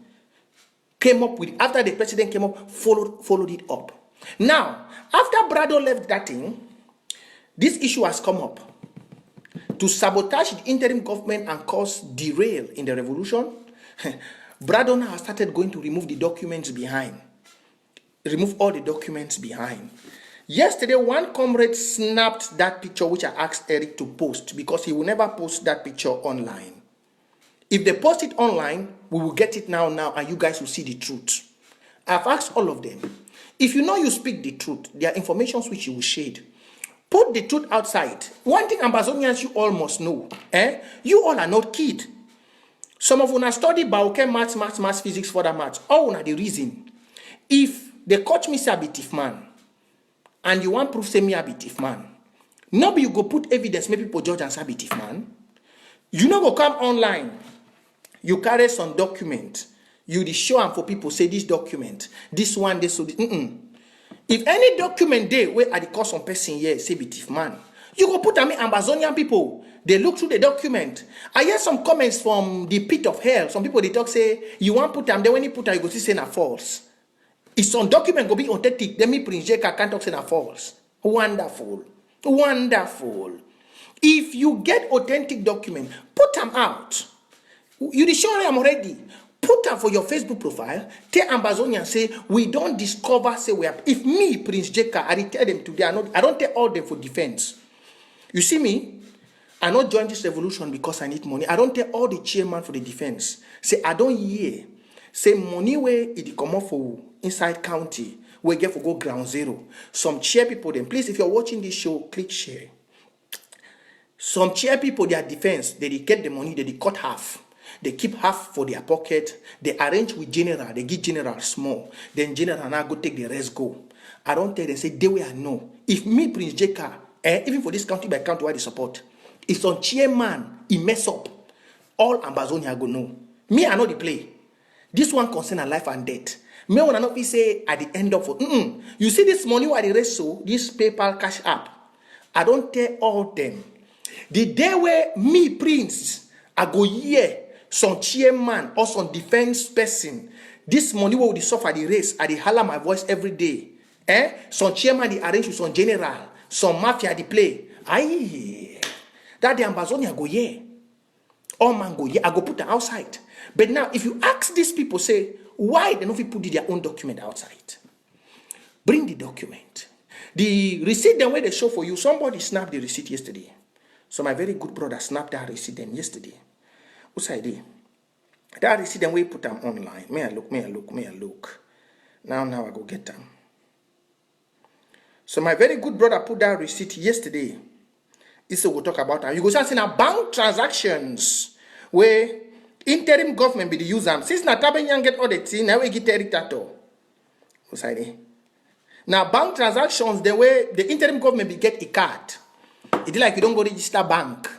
Came up with, after the president came up, followed it up. Now, after Brado left that thing, this issue has come up. To sabotage the interim government and cause derail in the revolution, Brado now has started going to remove the documents behind. Remove all the documents behind. Yesterday, one comrade snapped that picture which I asked Eric to post because he will never post that picture online. If they post it online, we will get it now, and you guys will see the truth. I've asked all of them. If you know you speak the truth, there are informations which you will shade. Put the truth outside. One thing Ambazonians you all must know. You all are not kids. Some of you study biochem, maths, physics, further maths. All are the reason. If they catch me say I be thief man, and you want proof say me I be thief man, no be you go put evidence, make people judge and say I be thief man. You no go come online. You carry some document. You dey show am for people say this document, this one, this so this. If any document there where I dey call some person here say be thief man, you go put am in Ambazonian people. They look through the document. I hear some comments from the pit of hell. Some people they talk say you want put am, then when you put am, you go see say na false. If some document go be authentic, then me Prince Jeka can't talk say na false. Wonderful. Wonderful. If you get authentic document, put them out. You dey show them already. Put them for your Facebook profile. Tell Ambazonian say we don't discover say we have. If me Prince Jeka, I tell them today. I don't tell all them for defense. You see me? I not join this revolution because I need money. I don't tell all the chairman for the defense. Say I don't hear. Say money where it come off for inside county. We get for go ground zero. Some chair people then. Please, if you're watching this show, click share. Some chair people, their defense, they get the money, they cut half. They keep half for their pocket. They arrange with general. They give general small. Then general now go take the rest go. I don't tell them, say, they will know. If me, Prince Jeka, even for this county by county why they support, if some chairman, he mess up, all Ambazonia go know. Me, I know the play. This one concern a life and death. Me, when I not be say at the end of it. You see this money why the rest so, this PayPal cash app. I don't tell all them. The day where me, Prince, I go here, some chairman or some defense person, this money will suffer the race. I holler my voice every day. Some chairman they arrange with some general, some mafia they play. Aye, that the Ambazonia go here. all mango, yeah, I go put them outside. But now, if you ask these people, say, why they don't put their own document outside? Bring the document. The receipt, the way they show for you, somebody snapped the receipt yesterday. So my very good brother snapped that receipt then yesterday. What's I did? That receipt, then we put them online. May I look. Now I go get them. So my very good brother put that receipt yesterday. This we'll talk about that. You go see now bank transactions where interim government be the use them. Since na tabenyan get all the thing, now we get dictator. What's I did? Now bank transactions, the way the interim government be get a card. It's like you don't go register bank.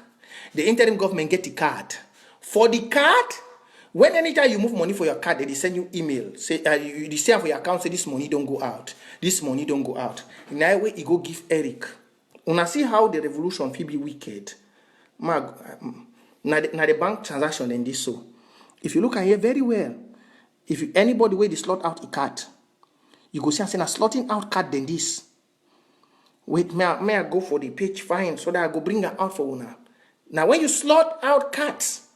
The interim government get a card. For the card, when anytime you move money for your card, they send you email. Say you send for your account, say this money don't go out. This money don't go out. Now way you go give Eric. Una see how the revolution will be wicked. Now the bank transaction in this so. If you look at here very well, if anybody way they slot out a card, you go see I say na slotting out card than this. Wait, may I go for the page fine so that I go bring her out for una. Now when you slot out cards,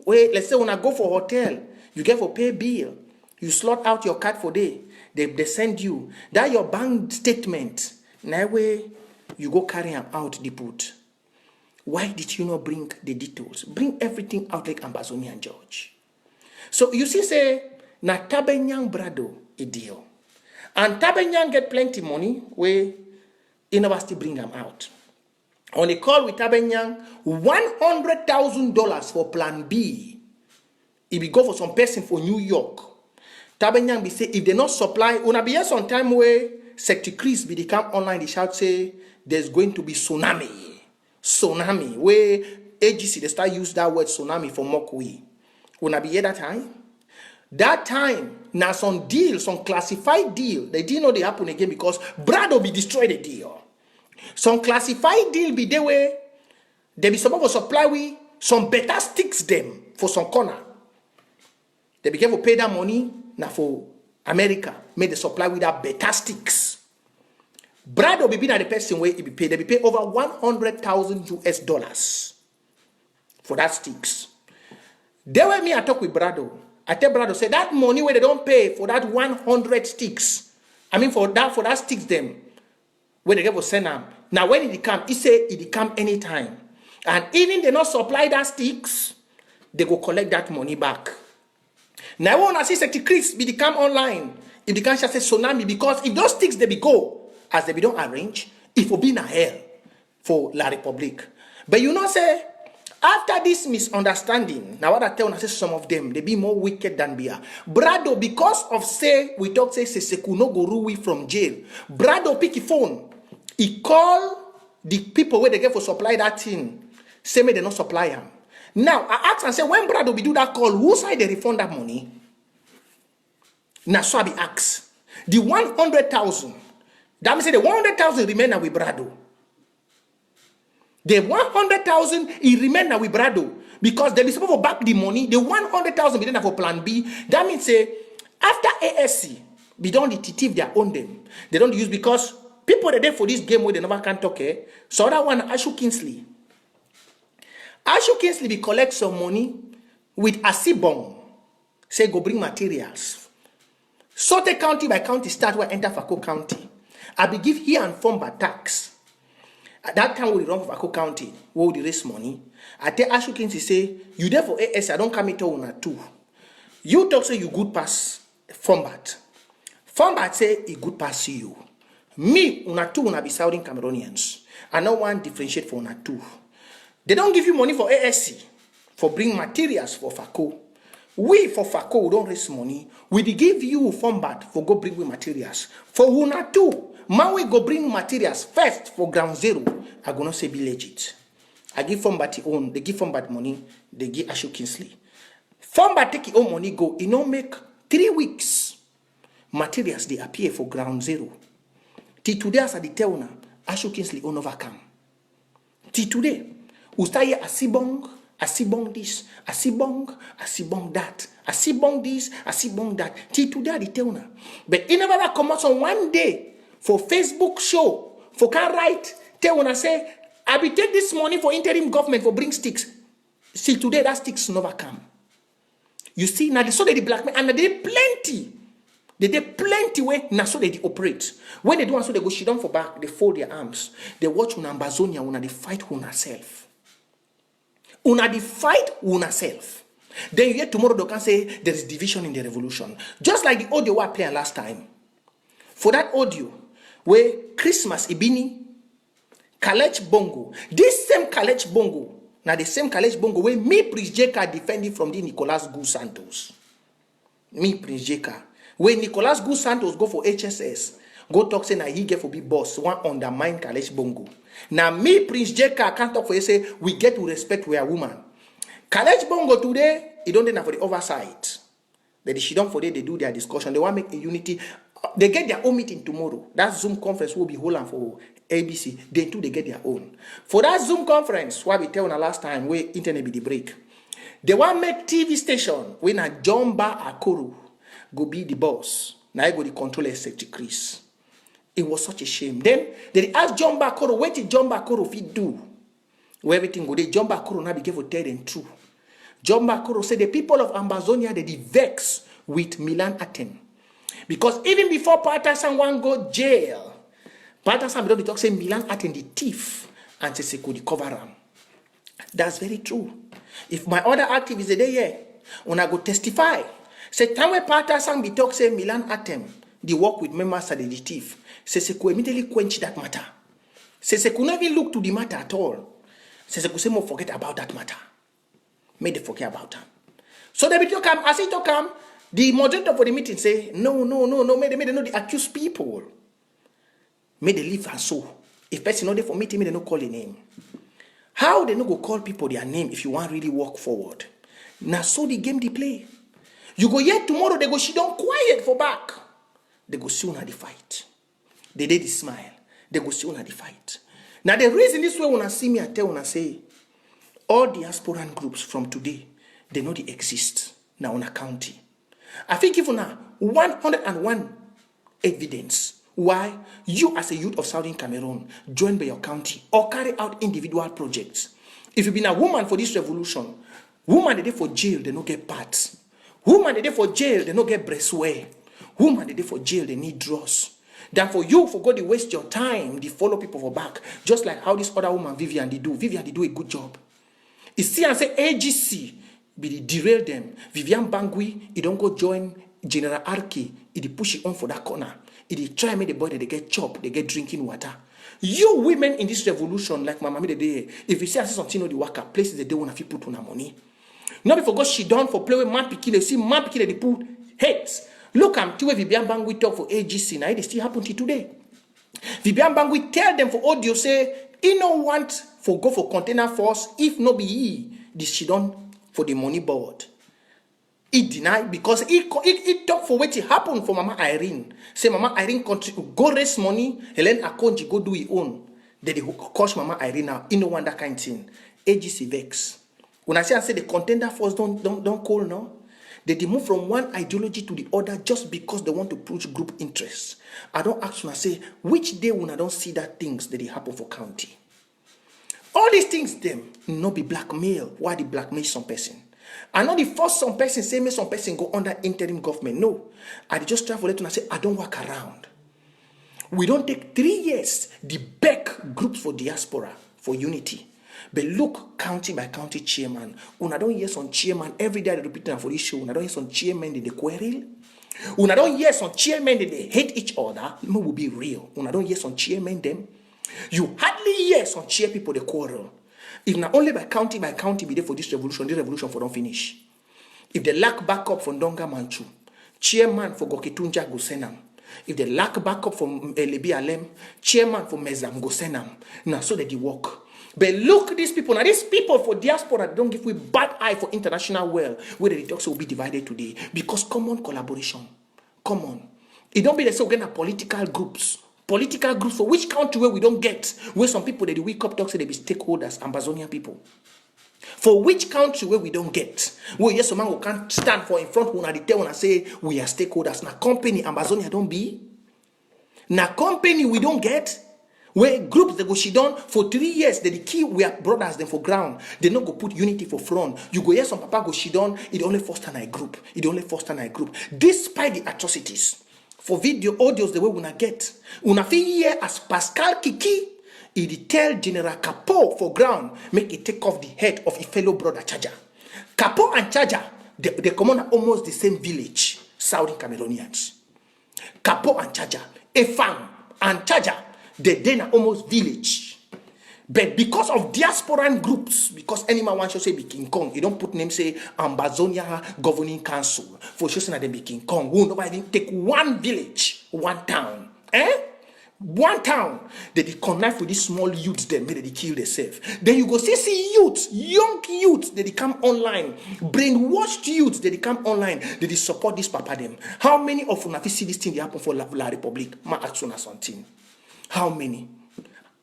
wait, let's say when I go for hotel, you get for pay bill, you slot out your card for day, they send you that your bank statement. Now way you go carry them out the put. Why did you not bring the details? Bring everything out like Ambazonian George. So you see say na Tabenyang brado a deal. And Tabenyang get plenty money where university bring them out. On a call with Tabenyang, $100,000 for plan B. If we go for some person for New York, Tabenyang be say if they not supply, una be here some time where Secretary Chris be come online, they shout say there's going to be tsunami. Tsunami. Where AGC they start use that word tsunami for mockery. Una be here that time? That time, now some deal, some classified deal, they didn't know they happen again because Brado be destroyed the deal. Some classified deal be the way they be supposed to supply we some better sticks them for some corner. They begin to pay that money now for America, made the supply with that better sticks. Brado be being the person where it be paid. They be paid over $100,000 for that sticks. They way me I talk with Brado. I tell Brado say that money where they don't pay for that 100 sticks. I mean for that sticks them. When they get for send them. Now when it come, he say it come anytime. And even they not supply that sticks, they go collect that money back. Now when I see Secretary Chris be come online, if the can't say tsunami, because if those sticks they be go, as they be don't arrange, it will be in a hell for La Republique. But you know say, after this misunderstanding, now what I tell you, I say some of them, they be more wicked than Bia. Brado, because of say, we talk say Seseku no go rule from jail. Brado pick his phone. He call the people where they get for supply that thing. Say me they not supply him. Now, I ask and say, when Brado be do that call, who side they refund that money? Now, so I be ask. The 100,000. That means say the 100,000 remain now with Brado. The 100,000 he remain now with Brado. Because they be supposed to back the money. The 100,000 be done for plan B. That means say, after ASC, be done the TTIF they own them. They don't use because people are there for this game where they never can talk. So that one, Ashu Kingsley. Ashu Kingsley be collect some money with Asibong. Say go bring materials. Sote county by county start where enter Fako County. I be give here and form by tax. At that time we run for Fako County, where we raise money. I tell Ashu Kingsley say, you there for AS, I don't come into una two. You talk say you good pass Fombat. Fombat say he good pass you. Me, una two una be Southern Cameroonians. I no one differentiate for una two. They don't give you money for ASC, for bring materials for FACO. We for FACO, we don't raise money. We give you Fombat for go bring materials. For una two, man we go bring materials first for ground zero. I go not say be legit. I give Fombat own, they give Fombat money, they give Ashu Kingsley. Fombat take his own money go, it no make 3 weeks. Materials they appear for ground zero. Till today as I tell now, Ashu Kingsley on overcome. Till today. We start here Asibong this, Asibong that, Asibong this, Asibong that. Till today the tell now. But it never come out on one day for Facebook show, for can write, tell when I say, I be take this money for interim government for bring sticks. See, today that sticks never come. You see, now so they blackmail, and they plenty. They plenty way, now so they operate. When they do and so they go sit down for back, they fold their arms. They watch una Ambazonia, una they fight una self. Una they fight una self. Then you hear tomorrow they can say there is division in the revolution. Just like the audio I played last time. For that audio, where Christmas Ibini, Kalech Bongo, this same Kalech Bongo, now the same Kalech Bongo where me Prince Jeka defending from the Nicolas Gu Santos. Me Prince Jeka. When Nicolas Gu Santos go for HSS, go talk say now he get for be boss, one undermine Kalech Bongo. Now me Prince Jeka can't talk for you say we get to respect we are woman. Kalech Bongo today, he don't know for the oversight. They sit down for day, they do their discussion. They want to make a unity. They get their own meeting tomorrow. That Zoom conference will be holding for ABC. They too, they get their own. For that Zoom conference, what we tell you last time, where internet be the break. They want to make TV station when a Jomba Akuru go be the boss. Now I go the controller except Chris. It was such a shame. Then they ask Jomba Akuru, what did Jomba Akuru fit do? Where everything go, they Jomba Akuru now be give for tell them true. Jomba Akuru said the people of Ambazonia they vex with Milan Aten. Because even before Patterson one go jail, Patterson don't talk say Milan Aten the thief and say could cover him. That's very true. If my other activists are there, when I go testify, say time when Patterson be talk say Milan Aten, the work with members of the thief, say could immediately quench that matter. Say could not even look to the matter at all. Say could say more forget about that matter. May they forget about him. So they be talk as he talk the moderator for the meeting say, no, may they know the accused people. May they leave and so. If person not there for meeting, may they not call a name. How they no go call people their name if you want really walk forward? Now so the game they play. You go yet tomorrow, they go sit down quiet for back. They go see una the fight. They did the smile. They go see una the fight. Now the reason this way when I see me, I tell una say, all diasporan groups from today, they know they exist now in a county. I think if now 101 evidence why you as a youth of Southern Cameroon join by your county or carry out individual projects. If you've been a woman for this revolution, woman they dey for jail, they no get parts. Woman they dey for jail, they no get breastwear. Woman they dey for jail, they need draws. Than for you for God to waste your time, they follow people for back. Just like how this other woman Vivian they do. Vivian they do a good job. You see and say AGC be derail them. Vivian Bangui, he don't go join General Arki, he push it on for that corner. He try make the boy that they get chop, they get drinking water. You women in this revolution, like my mommy the day, if you see something on the worker, places that they want to put on her money. Not before God she done for play with man pikin, they see man pikin they put heads. Look, I'm two Vivian Bangui talk for AGC, now it still happen to today. Vivian Bangui tell them for audio say, he no want for go for container force, if no be he, this she done for the money board. He denied because he talk for what happened for Mama Irene. Say Mama Irene go raise money, Helen Akonji go do his own. Then they cost Mama Irene now. He no want that kind of thing. AGC vex. When I say the contender force don't call no. They move from one ideology to the other just because they want to push group interests. I don't ask when I say which day when I don't see that things that they happen for county. All these things them not be blackmail. Why they blackmail some person? I know the first some person say me some person go under interim government. No. I just try for it and I say I don't work around. We don't take 3 years the back groups for diaspora for unity. But look, county by county chairman. When I don't hear some chairman every day they repeat for this show. When I don't hear some chairman they quarrel. When I don't hear some chairman they hate each other. It will be real. When I don't hear some chairman them. You hardly hear some chair people they quarrel. If not only by county be there for this revolution for don't finish. If they lack backup from Donga Manchu, chairman for Gokitunja go senam. If they lack backup from Lebi Alem, chairman for Mezam go senam. Now so that they work. But look these people. Now these people for diaspora they don't give we bad eye for international well where the talks will be divided today. Because common collaboration. Common. It don't be the same again political groups. Political groups for which country where we don't get, where some people that wake up talk say they be stakeholders, Ambazonian people. For which country where we don't get, where yes, some man who can't stand for in front when I tell when I say we are stakeholders. Now company Ambazonia don't be. Now company we don't get. Where groups they go sit down for 3 years, they kill we brothers them for ground. They not go put unity for front. You go hear some papa go sit down, it only foster a group. It only foster a group. Despite the atrocities, for video audios the way we get. Una fit hear as Pascal Kiki, it tell General Capo for ground, make it take off the head of a fellow brother Charger. Capo and Charger, they come on almost the same village, Saudi Cameroonians. Capo and Charger, Efang and Charger, they then are almost village. But because of diasporan groups, because any man wants to say be King Kong, you don't put name say Ambazonia Governing Council for choosing that they be King Kong. Who nobody even take one village, one town. One town, they connive with these small youths, they made they kill themselves. Then you go see youths, young youths, they come online, brainwashed youths, they come online, they support this papa them. How many of you have see this thing they happen for La Republic? Ma ask you something. How many?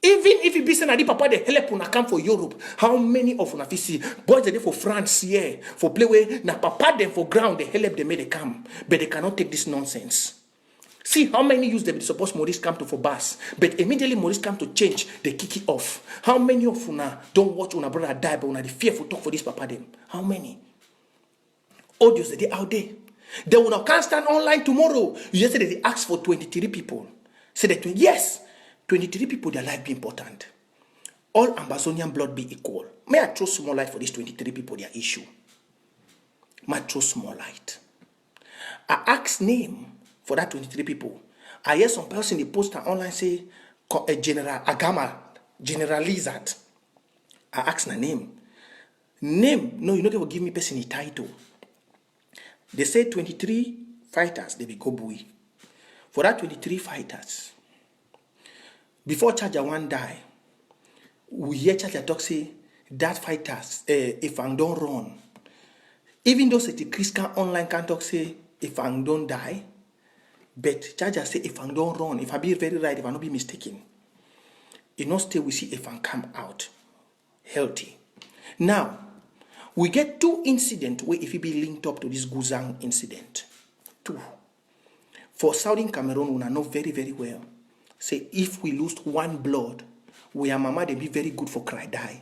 Even if you be saying that papa they help una come for Europe, how many of una see boys they for France here for play way na papa them for ground they help them make they come, but they cannot take this nonsense. See how many use them suppose Maurice come to for bus, but immediately Maurice come to change, they kick it off. How many of una don't watch una brother die, but una the fearful talk for this papa them? How many? Audios they out there. They will not can't stand online tomorrow. You just say that they ask for 23 people. Say that yes. 23 people, their life be important. All Amazonian blood be equal. May I throw small light for these 23 people, their issue? May I throw small light? I ask name for that 23 people. I hear some person in the poster online say, General Agama, General Lizard. I ask the name. Name, no, you're not going to give me person a title. They say 23 fighters, they be go buoy. For that 23 fighters, before Charger one die, we hear Charger talk say that fighters, if I don't run, even though the Christian online can talk say if I don't die, but Charger say if I don't run, if I be very right, if I not be mistaken, it not stay we see if I come out healthy. Now we get 2 incidents where if it be linked up to this Guzang incident. 2. For Southern Cameroon, we know very, very well. Say if we lose 1 blood, we are mama they be very good for cry die.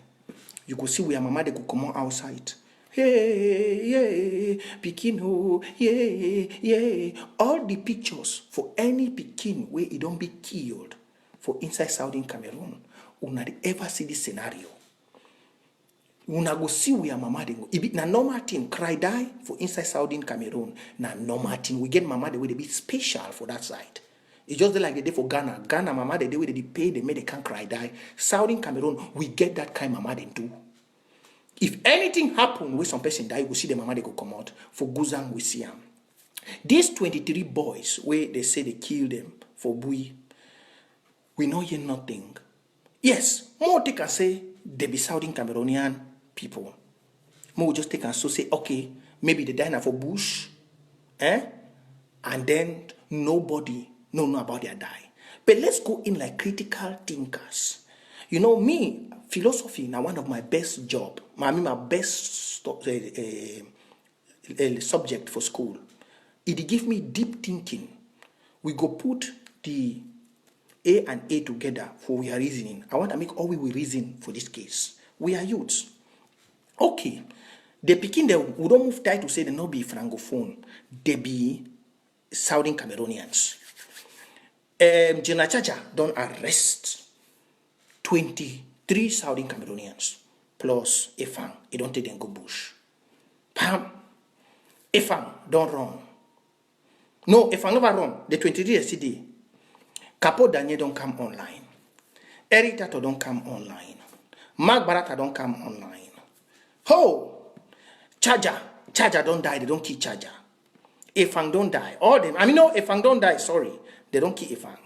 You could see we are mama they could come on outside. Hey, yeah, Pekin, oh, yeah. All the pictures for any Pekin where it don't be killed for inside Southern Cameroon, we not ever see this scenario. Una go see we are mama they go. It be na normal thing cry die for inside Southern Cameroon. Na normal thing we get mama they way they be special for that side. It's just like they did for Ghana. Ghana, mama, they way they pay, they make they can't cry die. Southern Cameroon, we get that kind of mama they do. If anything happen where some person die, we see the mama they go come out. For Guzang, we see them. These 23 boys, where they say they kill them for Bui, we know hear nothing. Yes, more they can say they be Southern Cameroonian people. More just take and so say, okay, maybe they die for bush, and then nobody know about their die. But let's go in like critical thinkers. You know, me, philosophy now one of my best job. My best subject for school. It give me deep thinking. We go put the A and A together for we are reasoning. I want to make all we will reason for this case. We are youths. Okay. They begin the we don't move tight to say they not be francophone. They be Southern Cameroonians. General Chacha don't arrest 23 Southern Cameroonians plus Efang. He don't take them go bush. Pam. Efang don't run. No, Efang never run. The 23 yesterday. Capo Daniel don't come online. Eric Tato don't come online. Mark Barata don't come online. Ho! Charger don't die. They don't kill Charger. Efang don't die. All them. I mean, no, Efang don't die. Sorry. They don't kill Efang.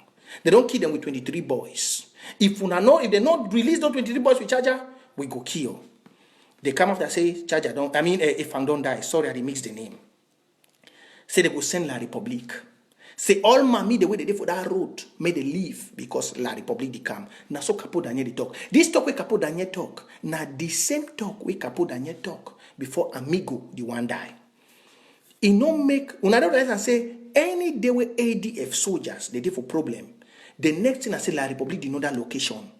They don't kill them with 23 boys. If they not release those 23 boys with Charger, we go kill. They come after say Charger don't. I mean, Efang don't die. Sorry, I mixed the name. Say they go send La Republique. Say all mommy the way they did for that road made they leave because La Republique they come. Now so Capo Daniel they talk. This talk we Capo Daniel talk. Now the same talk we Capo Daniel talk before Amigo the one die. It no make another reason say any day with ADF soldiers they did for problem. The next thing I say, La Republic did know that location.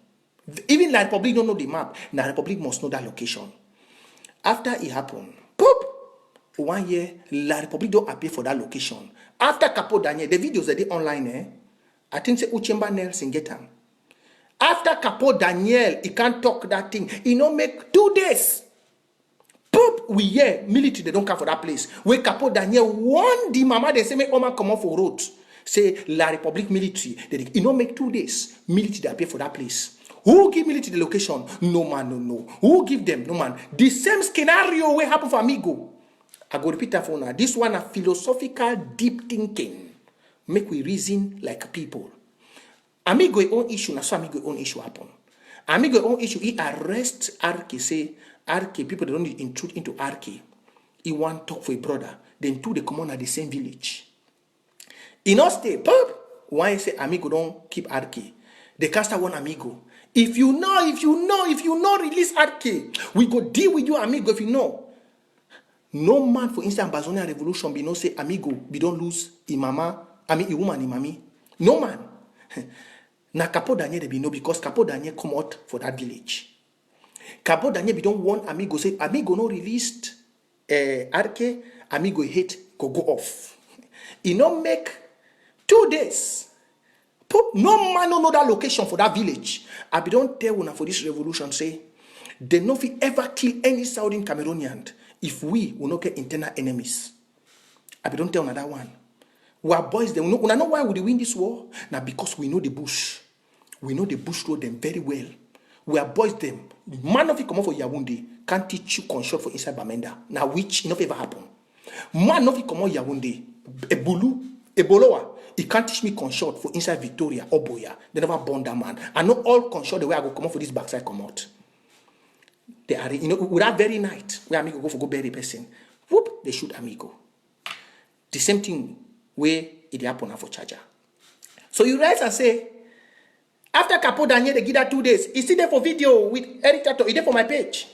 Even La Republic don't know the map. La Republic must know that location. After it happened, poop, 1 year, La Republic don't appear for that location. After Capo Daniel, the videos that they online, I think say Uchemba Nelson get them. After Capo Daniel, he can't talk that thing. He no make 2 days. Poop, we hear military, they don't come for that place. Where Capo Daniel warn the mama, they say, make Oman come off for road. Say, La Republic military, he no make 2 days. Military, they appear for that place. Who give military the location? No man, no. Who give them? No man. The same scenario will happen for Amigo. I go repeat that for now. This one a philosophical, deep thinking. Make we reason like people. Amigo own issue, na so Amigo own issue happen. Amigo own issue, he arrest Arki, say, Arki, people they don't intrude into Arki. He want talk for a brother. Then two they come on at the same village. He not stay, pop. Why say Amigo don't keep Arki? The caster one Amigo. If you know, release Arki, we go deal with you, Amigo, if you know. No man for instance, Ambazonian revolution, be no say, Amigo, we don't lose imama, I mean, a woman, imami. No man. Na Capo Daniel, they be no, because Capo Daniel come out for that village. Capo Daniel, we don't want Amigo, say, Amigo no released Arki, Amigo hate, go off. He no make 2 days. No man no know that location for that village. I be don't tell una for this revolution say they no fit ever kill any Southern Cameroonian if we will not get internal enemies. I be don't tell una that one. We are boys. They una know why we win this war? Now because we know the bush. We know the bush road them very well. We are boys them. Man of it come out for Yaoundé can't teach you construct for inside Bamenda. Now which enough ever happen. Man of it come out Yaoundé, Eboloa. He can't teach me consort for inside Victoria or Boya. They never born that man. I know all consort the way I go come out for this backside come out. They are, with that very night where Amigo go bury person, whoop, they shoot Amigo. The same thing where it happen for Charger. So you rise and say, after Capo Daniel, they give that 2 days. Is it there for video with Eric Tato? It's there for my page.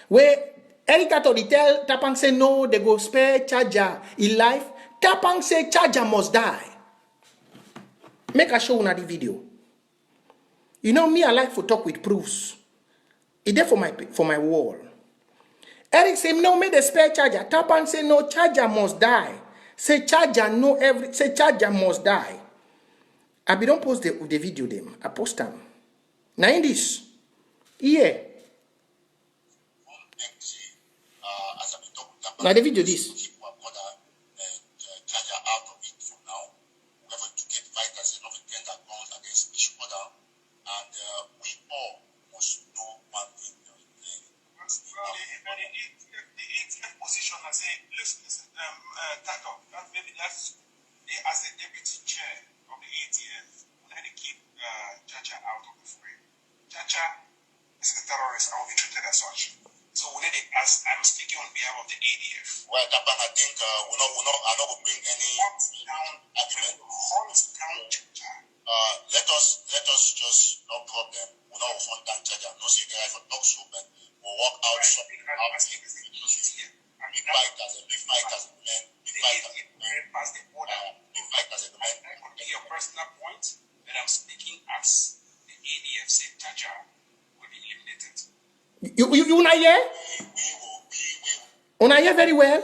Where Eric Tato, they tell Tapang say no, they go spare Charger in life. Tapang say Charger must die. Make a show on the video. You know me, I like to talk with proofs. It's there for my wall. Eric say no, make the spare Charger. Tapan say no, Charger must die. Say Charger no say Charger must die. I be don't post the video them. I post them. Now in this, yeah. Now the video this. Tato, maybe that's as a deputy chair of the ATF, let me keep Chacha out of the frame. Chacha is a terrorist. I will be treated as such. So we need it as I'm speaking on behalf of the ADF. Well, Tapan, I think I not bring any agreement. Chacha. Let us just no problem. We not hunt down Chacha. No secret for talk so, but we'll walk out. We fight as a man. We fight as a man. Pass the border. We fight as a man. I could be your personal point that I'm speaking as the ADF say Chacha will be eliminated. You not hear? We will. Hear very well.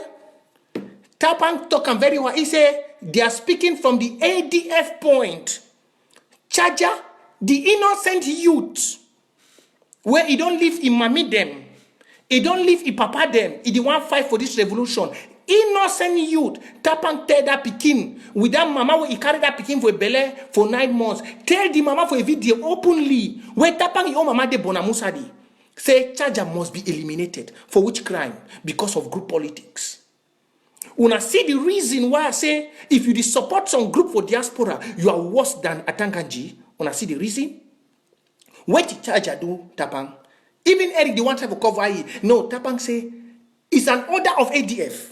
Tapan talking very well. He say they are speaking from the ADF point. Chacha, the innocent youth, where he don't live in Mami them. He don't live in Papa them. He the one fight for this revolution. Innocent youth. Tapan tell that pikin. With that mama where he carry that pikin for a belly for 9 months. Tell the mama for a video openly. Where Tapan your mama de Bonamusadi. Say Charger must be eliminated. For which crime? Because of group politics. When I see the reason why I say if you support some group for diaspora, you are worse than Atanganji. When I see the reason. What did Charger do, Tapan? Even Eric, the one type of cover it. No, Tapang say it's an order of ADF.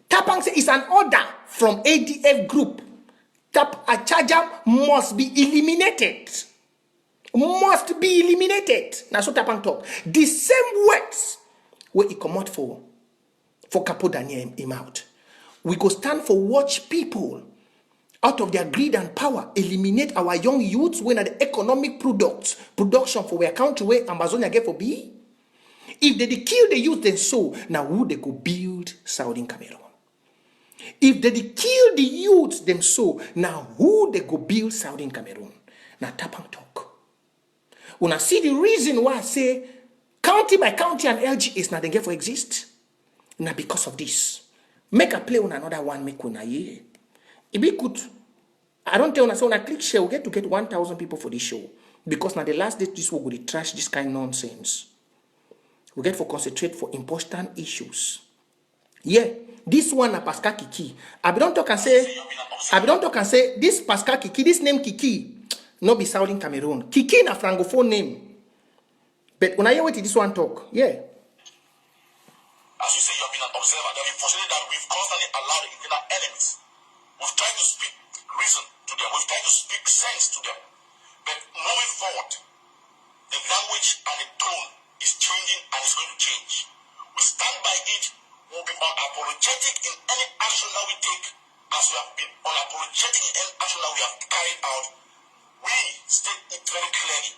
Tapang say it's an order from ADF group. A Charger must be eliminated. Must be eliminated. That's what Tapang talk. The same words where he come out for Capo Daniel him out. We go stand for watch people Out of their greed and power, eliminate our young youths when are the economic production for our country where Amazonia get for be. If they kill the youth, then so now who they could build Southern Cameroon? If they kill the youth, them so now who they go build Southern Cameroon? Now tap and talk. When I see the reason why I say county by county and LG is not they get for exist, now because of this. Make a play on another one, make one a year. If we could, I don't tell us on a click share, we get 1,000 people for this show. Because now the last day this will go trash this kind of nonsense. We get for concentrate for important issues. Yeah, this one a Pascal Kiki. I don't talk and say this Pascal Kiki, this name Kiki, no be Southern Cameroon. Kiki na francophone name. But when I hear what this one talk, yeah. As you say, you have been an observer. That unfortunately that we've constantly allowed the internal enemies. We've tried to speak reason to them. We've tried to speak sense to them. But moving forward, the language and the tone is changing and it's going to change. We stand by it. We'll be unapologetic in any action that we take, as we have been unapologetic in any action that we have carried out. We state it very clearly,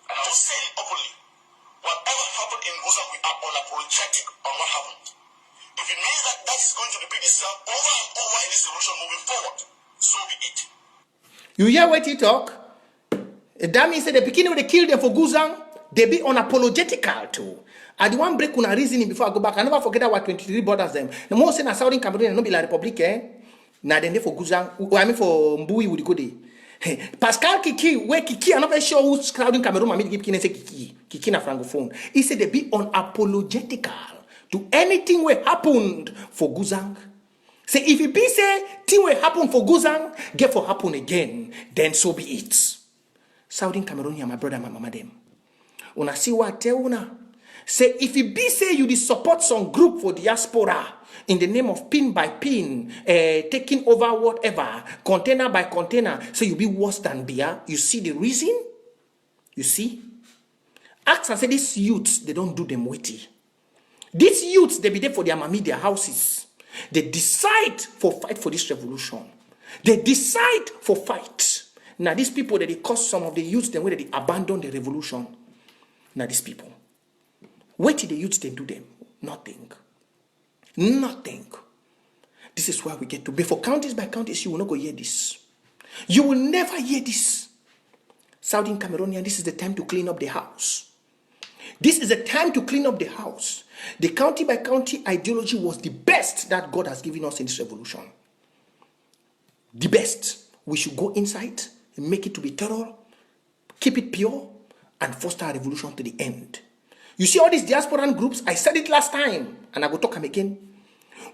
and I will say it openly. Whatever happened in Gaza, we are unapologetic on what happened. If it means that that is going to repeat itself over and over in this revolution moving forward, so be it. You hear what he talk? That means at the beginning when they kill them for Guzang, they be unapologetical too. I do one break on a reasoning before I go back. I never forget what 23 borders them. The most in a Southern Cameroon and no be la Republic, eh? Now then they for Guzang, I mean for Mbui would go there. Pascal Kiki, where Kiki, I'm not very sure who's Southern Cameroon, I mean Kiki say Kiki na francophone. He said they be unapologetical to anything what happened for Guzang. Say if it be say thing what happened for Guzang, get for happen again, then so be it. Southern Cameroon, my brother, my mama them. Una see what I tell una. Say if it be say you support some group for diaspora in the name of pin by pin, taking over whatever, container by container, so you be worse than beer. You see the reason? You see? Ask and say these youths, they don't do them witty. These youths, they be there for their mommy, their houses. They decide for fight for this revolution. They decide for fight. Now these people that they cause some of the youths, the way that they abandon the revolution. Now these people. What did the youths then do them? Nothing. Nothing. This is where we get to be. For counties by counties, you will not go hear this. You will never hear this. Southern Cameroonian, this is the time to clean up the house. This is the time to clean up the house. The county by county ideology was the best that God has given us in this revolution. The best. We should go inside and make it to be thorough, keep it pure, and foster a revolution to the end. You see all these diaspora groups, I said it last time, and I will talk them again.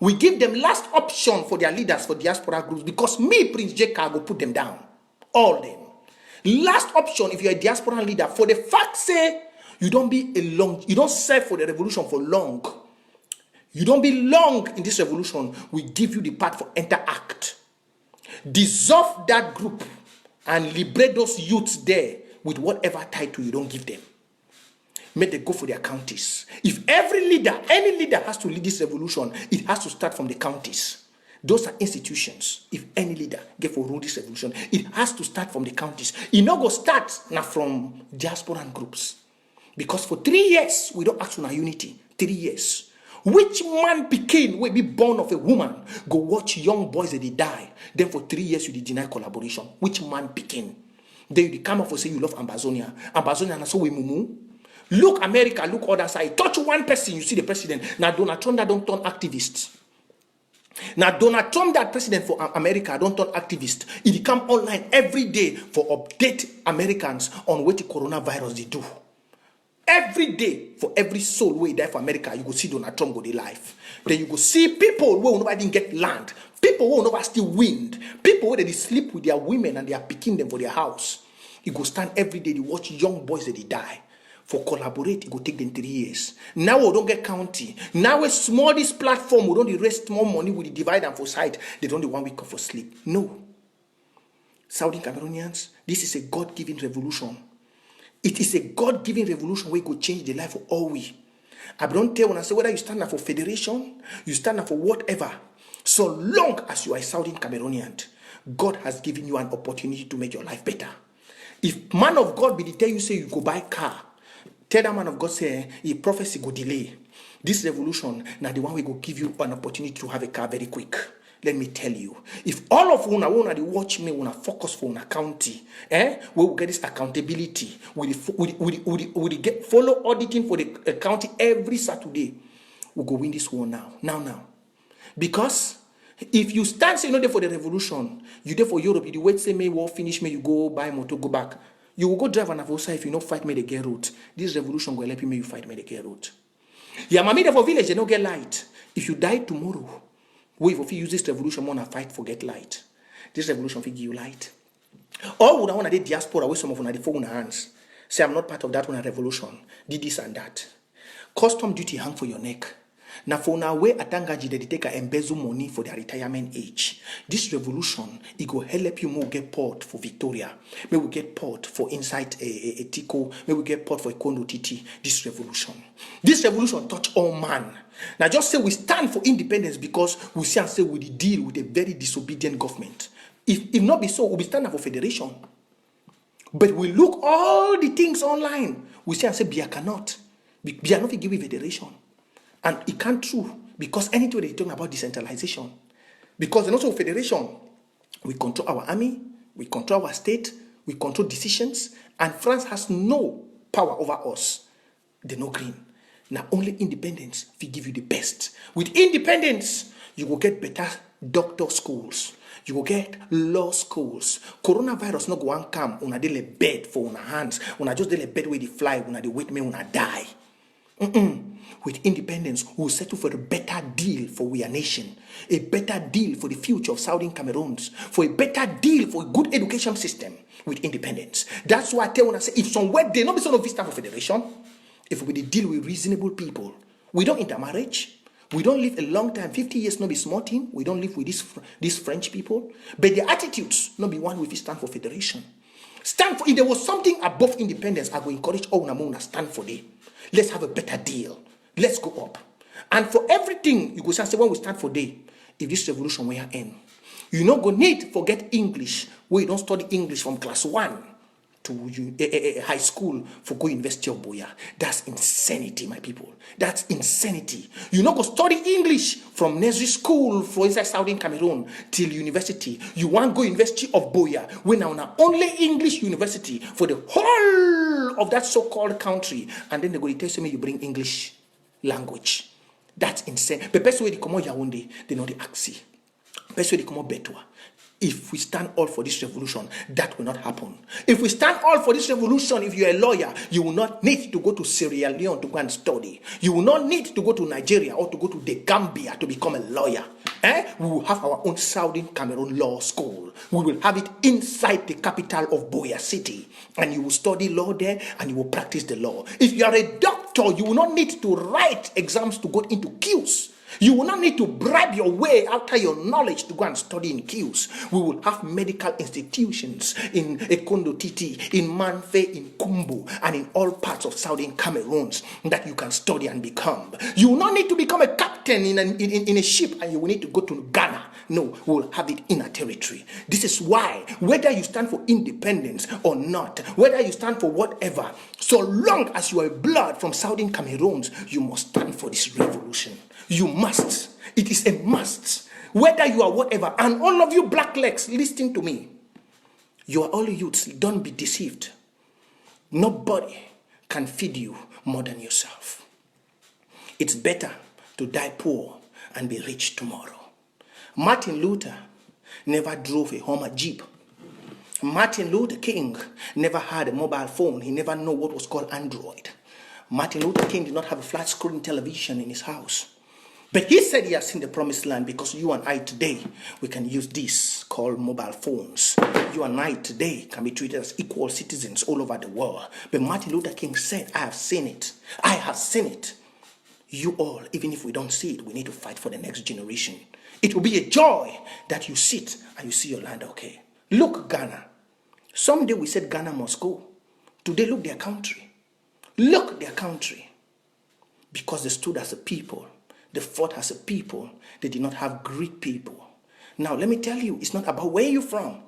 We give them last option for their leaders for diaspora groups because me, Prince J. Carr, will put them down. All them. Last option if you're a diaspora leader, for the fact say you don't serve for the revolution for long. You don't be long in this revolution. We give you the part for interact. Dissolve that group and liberate those youths there with whatever title you don't give them. Make them go for their counties. If any leader has to lead this revolution, it has to start from the counties. Those are institutions. If any leader get for rule this revolution, it has to start from the counties. It not go start now from diaspora groups. Because for 3 years, we don't ask for unity. 3 years. Which man became will be born of a woman, go watch young boys that they die. Then for 3 years, you deny collaboration. Which man became? Then you come up and say you love Amazonia. Amazonia, and so we mumu. Look America, look other side. Touch one person, you see the president. Now Donald Trump that don't turn activist. Now Donald Trump that president for America don't turn activist. He come online every day for update Americans on what the coronavirus they do. Every day for every soul who die for America, you go see Donald Trump go their life. Then you go see people who nobody didn't get land. People who nobody still wind. People who they sleep with their women and they are picking them for their house. You go stand every day, you watch young boys that they die. For collaborate, it will take them 3 years. Now we don't get county. Now we small this platform, we don't rest more money with the divide and for side. They don't do 1 week for sleep. No. Southern Cameroonians, this is a God-given revolution. It is a God-given revolution where it could change the life of all we. I don't tell when I say whether you stand up for federation, you stand up for whatever. So long as you are a Southern Cameroonian, God has given you an opportunity to make your life better. If man of God be the tell you say you go buy car, tell that man of God say a prophecy go delay. This revolution now the one we go give you an opportunity to have a car very quick. Let me tell you, if all of una wanna watch me, wanna focus for una county, we will get this accountability. We get follow auditing for the county every Saturday. We go win this war now. Because if you stand say no there for the revolution, you there for Europe, you wait say may war finish, may you go buy motor, go back. You will go drive an avosa if you not fight me the get route. This revolution will help you, may you fight me the get route. Yeah, mommy there for village, they don't get light. If you die tomorrow, we if you use this revolution, wanna fight for get light. This revolution will give you light. All would I want to diaspora with some of the phone hands. Say I'm not part of that one revolution. Did this and that. Custom duty hang for your neck. Now for now way atangaji they take a embezzle money for their retirement age. This revolution it go help you more get port for Victoria. May we get port for inside a Tico. May we get port for a Kondo Titi. This revolution touch all man. Now just say we stand for independence because we see and say we deal with a very disobedient government. If not be so, we'll be standing for federation. But we look all the things online. We say and say Bia cannot. Bia not give federation. And it can't true because anything they talk about decentralization. Because in also federation, we control our army, we control our state, we control decisions, and France has no power over us. They no green. Now only independence will give you the best. With independence, you will get better doctor schools. You will get law schools. Coronavirus not go and come. Una dey bed for una hands. Una just dey bed where they fly. Una dey wait me una die. With independence, we'll settle for a better deal for we a nation, a better deal for the future of Southern Cameroons, for a better deal for a good education system with independence. That's why I tell when I say if somewhere they not be sort of vista for federation, if we deal with reasonable people, we don't intermarriage, we don't live a long time, 50 years not be small thing, we don't live with these French people, but their attitudes not be one with stand for federation. Stand for if there was something above independence, I will encourage all Namona stand for it. Let's have a better deal. Let's go up. And for everything, you go say when we stand for day, if this revolution will end, you not go need to forget English, where you don't study English from class 1 to high school for go University of Boya. That's insanity, my people. That's insanity. You not go study English from nursery school for inside Southern Cameroon till university. You want go University of Boya, when now only English university for the whole of that so-called country, and then they go tell me you bring English language. That's insane. The best way they come out Yaoundé, they know the axi. Best way they come out Betua. If we stand all for this revolution, that will not happen. If we stand all for this revolution, if you're a lawyer, you will not need to go to Sierra Leone to go and study. You will not need to go to Nigeria or to go to the Gambia to become a lawyer. We will have our own Southern Cameroon Law School. We will have it inside the capital of Boya City. And you will study law there and you will practice the law. If you are a doctor, you will not need to write exams to go into queues. You will not need to bribe your way after your knowledge to go and study in queues. We will have medical institutions in Ekondo Titi, in Manfe, in Kumbu, and in all parts of Southern Cameroons that you can study and become. You will not need to become a captain in a ship and you will need to go to Ghana. No, we will have it in a territory. This is why, whether you stand for independence or not, whether you stand for whatever, so long as you are blood from Southern Cameroons, you must stand for this revolution. You must. It is a must. Whether you are whatever. And all of you black legs, listen to me. You are all youths. Don't be deceived. Nobody can feed you more than yourself. It's better to die poor and be rich tomorrow. Martin Luther never drove a Hummer Jeep. Martin Luther King never had a mobile phone. He never knew what was called Android. Martin Luther King did not have a flat screen television in his house. But he said he has seen the promised land because you and I today, we can use this called mobile phones. You and I today can be treated as equal citizens all over the world. But Martin Luther King said, I have seen it. I have seen it. You all, even if we don't see it, we need to fight for the next generation. It will be a joy that you sit and you see your land okay. Look, Ghana. Someday we said Ghana must go. Today, look their country. Look their country. Because they stood as a people. They fought as a people. They did not have Greek people. Now, let me tell you, it's not about where you're from.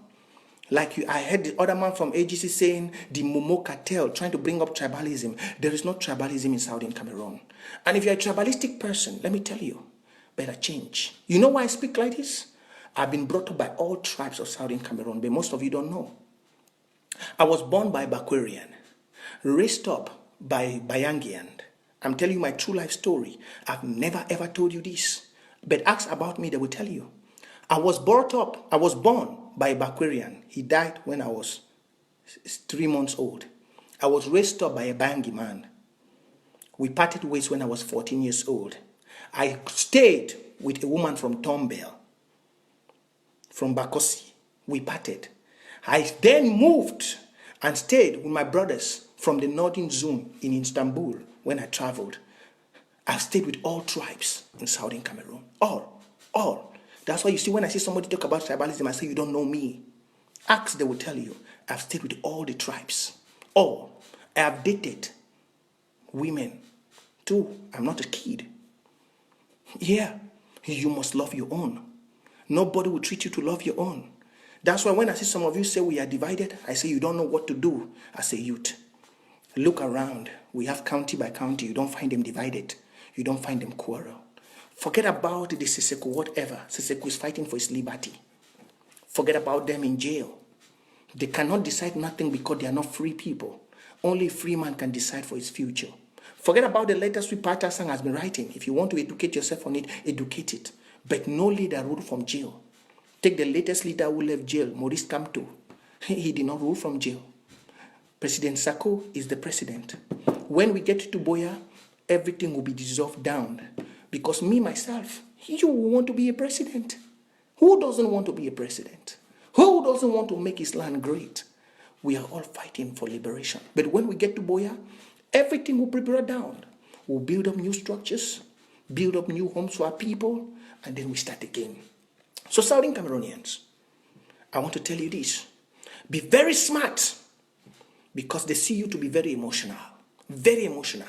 I heard the other man from AGC saying the Momo cartel trying to bring up tribalism. There is no tribalism in Southern Cameroon. And if you're a tribalistic person, let me tell you, better change. You know why I speak like this? I've been brought up by all tribes of Southern Cameroon, but most of you don't know. I was born by Bakwarian, raised up by Bayangian. I'm telling you my true life story. I've never ever told you this. But ask about me, they will tell you. I was born by Bakwarian. He died when I was 3 months old. I was raised up by a Bangi man. We parted ways when I was 14 years old. I stayed with a woman from Tombell, from Bakosi. We parted. I then moved and stayed with my brothers from the northern zone in Istanbul when I traveled. I've stayed with all tribes in Southern Cameroon. All. That's why you see when I see somebody talk about tribalism, I say, you don't know me. Ask, they will tell you. I've stayed with all the tribes. All. I have dated women too. I'm not a kid. Yeah, you must love your own. Nobody will treat you to love your own. That's why when I see some of you say we are divided, I say you don't know what to do as a youth. Look around. We have county by county. You don't find them divided. You don't find them quarrel. Forget about the Siseko, whatever. Siseko is fighting for his liberty. Forget about them in jail. They cannot decide nothing because they are not free people. Only a free man can decide for his future. Forget about the letters Sweet Patterson has been writing. If you want to educate yourself on it, educate it. But no leader ruled from jail. Take the latest leader who left jail, Maurice Kamto. He did not rule from jail. President Sako is the president. When we get to Boya, everything will be dissolved down. Because me, myself, you want to be a president. Who doesn't want to be a president? Who doesn't want to make his land great? We are all fighting for liberation. But when we get to Boya, everything will be brought down. We'll build up new structures, build up new homes for our people, and then we start again. So Southern Cameroonians, I want to tell you this. Be very smart because they see you to be very emotional. Very emotional.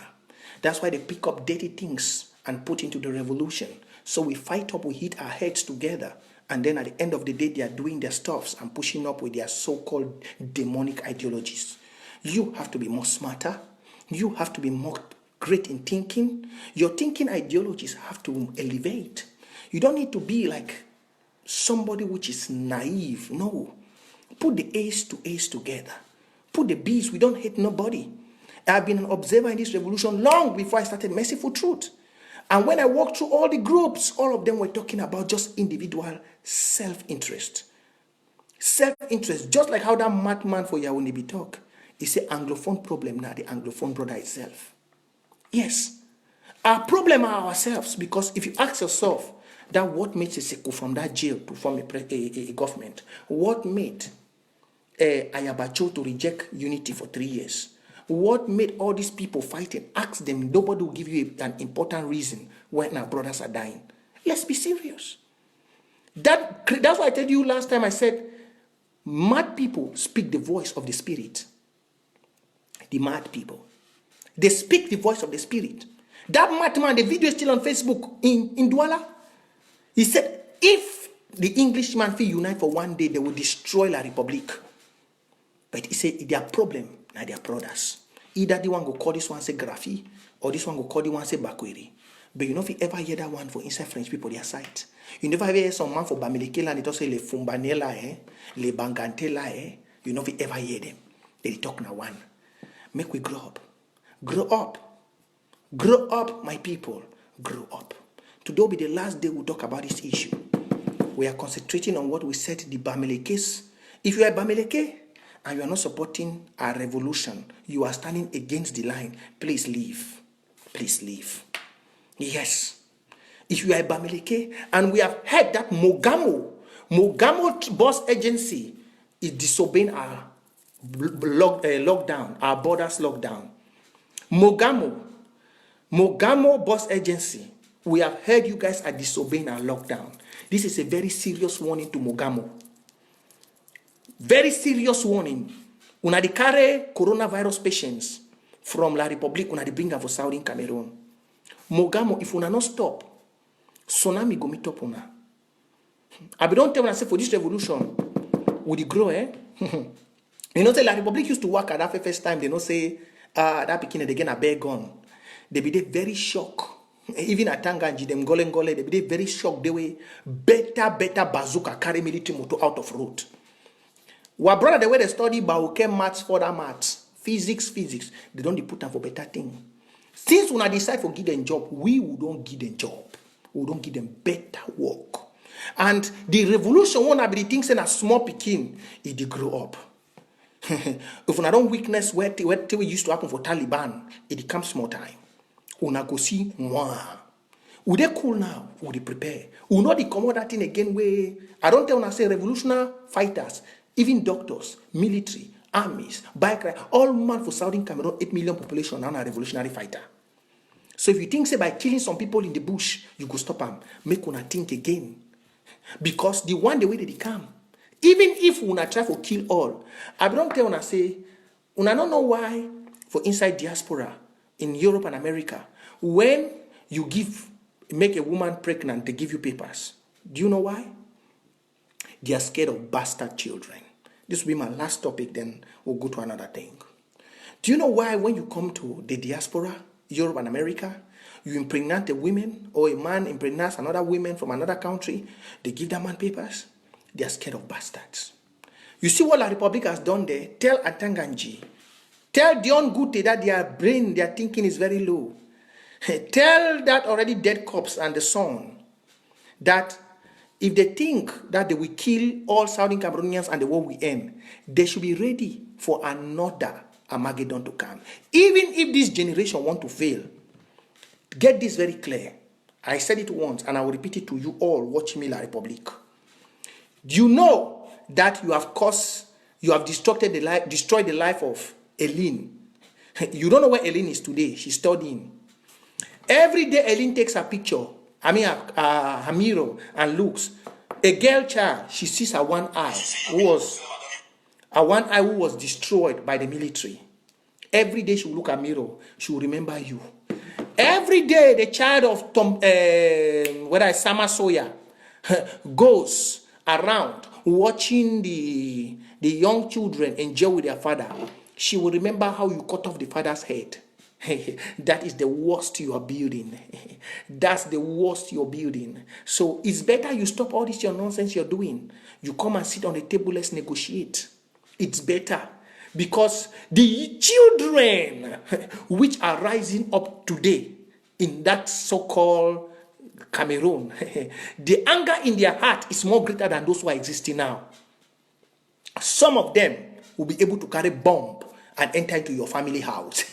That's why they pick up dirty things and put into the revolution. So we fight up, we hit our heads together. And then at the end of the day, they are doing their stuffs and pushing up with their so-called demonic ideologies. You have to be more smarter. You have to be more great in thinking. Your thinking ideologies have to elevate. You don't need to be like somebody which is naive. No. Put the A's to A's together. Put the B's. We don't hate nobody. I've been an observer in this revolution long before I started Merciful Truth. And when I walked through all the groups, all of them were talking about just individual self-interest. Self-interest, just like how that madman for Yawunibi talk. It's an Anglophone problem now, the Anglophone brother itself. Yes. Our problem are ourselves, because if you ask yourself that what made Siseko from that jail to form a government, what made Ayabacho to reject unity for 3 years, what made all these people fighting? Ask them. Nobody will give you an important reason when our brothers are dying. Let's be serious. That's why I told you last time I said, mad people speak the voice of the spirit. The mad people. They speak the voice of the spirit. That madman, the video is still on Facebook in Douala. He said, if the Englishman feel unite for one day, they will destroy La Republique. But he said, their problem, now their brothers. Either the one go call this one say Graphi, or this one go call the one say Bakweri. But you know if you ever hear that one for inside French people, their side. You never ever hear some man for Bamileke and they talk say le Fumbanela, le Bangantela, You know if you ever hear them. They talk now one. Make we grow up. Grow up. Grow up, my people. Grow up. Today will be the last day we'll talk about this issue. We are concentrating on what we said the Bamilekes. If you are Bamileke and you are not supporting our revolution, you are standing against the line, please leave. Please leave. Yes. If you are Bamileke and we have heard that Mogamo boss agency is disobeying our lockdown, our borders lockdown. Mogamo boss agency, we have heard you guys are disobeying our lockdown. This is a very serious warning to Mogamo. Very serious warning. Una de carry coronavirus patients from La Republique, una de bring them for Southern Cameroon. Mogamo, if una not stop, tsunami go meet up una. I be don't tell when I say for this revolution, would it grow, eh? You know, say La Republic used to work at that first time, they don't say, that beginning again a bear gun. They be they very shocked. Even at Tanganji, them gole, they be they very shocked. They were better bazooka carry military motor out of road. Our brother, the way they study Bauke maths, further maths, physics, they don't put them for better thing. Since when I decide for give them job, we don't give them job. We don't give them better work. And the revolution won't be the things in a small picking, it grow up. If una don't weakness where we used to happen for Taliban, it becomes small time. Una go see moi. Would they cool now? Would they prepare? Will not come out that thing again where I don't tell una say revolutionary fighters, even doctors, military, armies, bike ride, all man for Southern Cameroon, 8 million population now a revolutionary fighter. So if you think say by killing some people in the bush, you go stop them, make una think again. Because the one the way they come. Even if una try to kill all, I don't tell una say, una don't know why for inside diaspora in Europe and America, when you make a woman pregnant, they give you papers. Do you know why? They are scared of bastard children. This will be my last topic, then we'll go to another thing. Do you know why when you come to the diaspora, Europe and America, you impregnate a woman or a man impregnates another woman from another country, they give that man papers? They are scared of bastards. You see what La Republic has done there? Tell Atanganji. Tell Dion Gute that their brain, their thinking is very low. Tell that already dead corpse and the son that if they think that they will kill all Southern Cameroonians and the war will end, they should be ready for another Armageddon to come. Even if this generation want to fail, get this very clear. I said it once and I will repeat it to you all watching me La Republic. You know that you have destroyed the life of Eileen. You don't know where Eileen is today. She's studying. Every day Eileen takes a picture, her mirror, and looks. A girl child, she sees her one eye who was destroyed by the military. Every day she will look at mirror, she will remember you. Every day the child of Sama Soya goes around watching the young children enjoy with their father. She will remember how you cut off the father's head. That is the worst you are building. That's the worst you're building. So it's better you stop all this your nonsense you're doing. You come and sit on the table, let's negotiate. It's better. Because the children which are rising up today in that so-called Cameroon, the anger in their heart is more greater than those who are existing now. Some of them will be able to carry bomb and enter into your family house.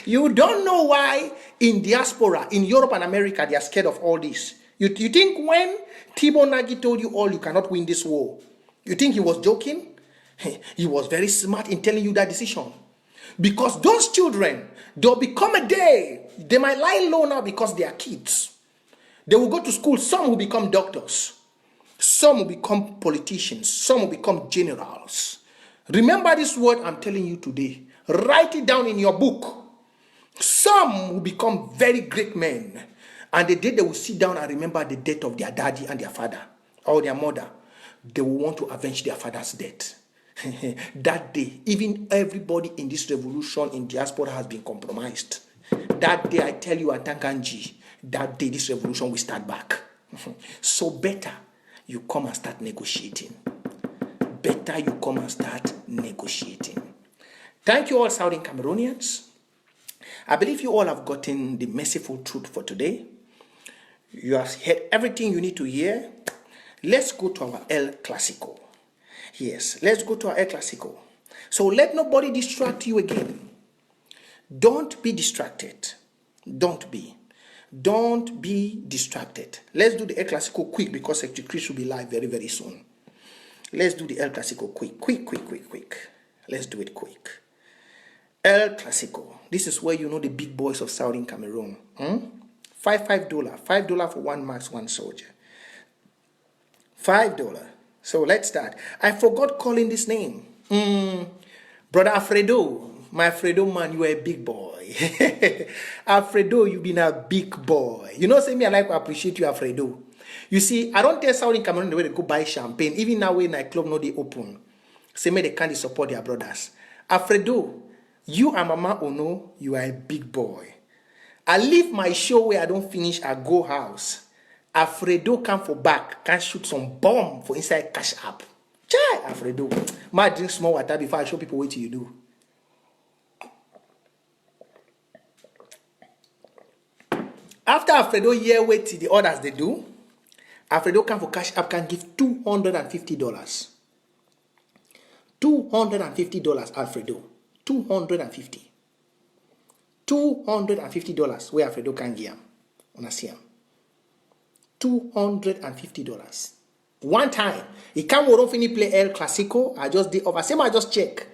You don't know why in diaspora, in Europe and America, they are scared of all this. You think when Thibaut Nagy told you all you cannot win this war, you think he was joking? He was very smart in telling you that decision. Because those children, they'll become a day. They might lie low now because they are kids. They will go to school. Some will become doctors. Some will become politicians. Some will become generals. Remember this word I'm telling you today. Write it down in your book. Some will become very great men. And the day they will sit down and remember the death of their daddy and their father or their mother, they will want to avenge their father's death. That day, even everybody in this revolution in diaspora has been compromised. That day, I tell you, Atanganji, that day this revolution will start back. So better you come and start negotiating. Better you come and start negotiating. Thank you all, Southern Cameroonians. I believe you all have gotten the merciful truth for today. You have heard everything you need to hear. Let's go to our El Clasico. Yes, let's go to our El Clasico. So let nobody distract you again. Don't be distracted. Don't be distracted. Let's do the El Clasico quick because Secretary Chris will be live very, very soon. Let's do the El Clasico quick. Let's do it quick. El Clasico. This is where you know the big boys of Southern Cameroon. $5 for one max, one soldier. $5. So let's start. I forgot calling this name. Brother Alfredo. my Fredo man, you are a big boy. Alfredo, you been a big boy. You know, say me, I like to appreciate you, Alfredo. You see, I don't tell Saudi in Cameroon the way they go buy champagne. Even now when nightclub no they open. Say me they can't support their brothers. Alfredo, you and Mama Ono, you are a big boy. I leave my show where I don't finish, I go house. Alfredo come for back, can shoot some bomb for inside cash app. Chai, Alfredo. Might drink small water before I show people what you do. After Alfredo year wait till the others they do, Alfredo come for cash app can give $250. $250, Alfredo. $250 where Alfredo can give him. Wanna see him? $250. One time, he can't finish play El Clasico. I just did over. Same I just check.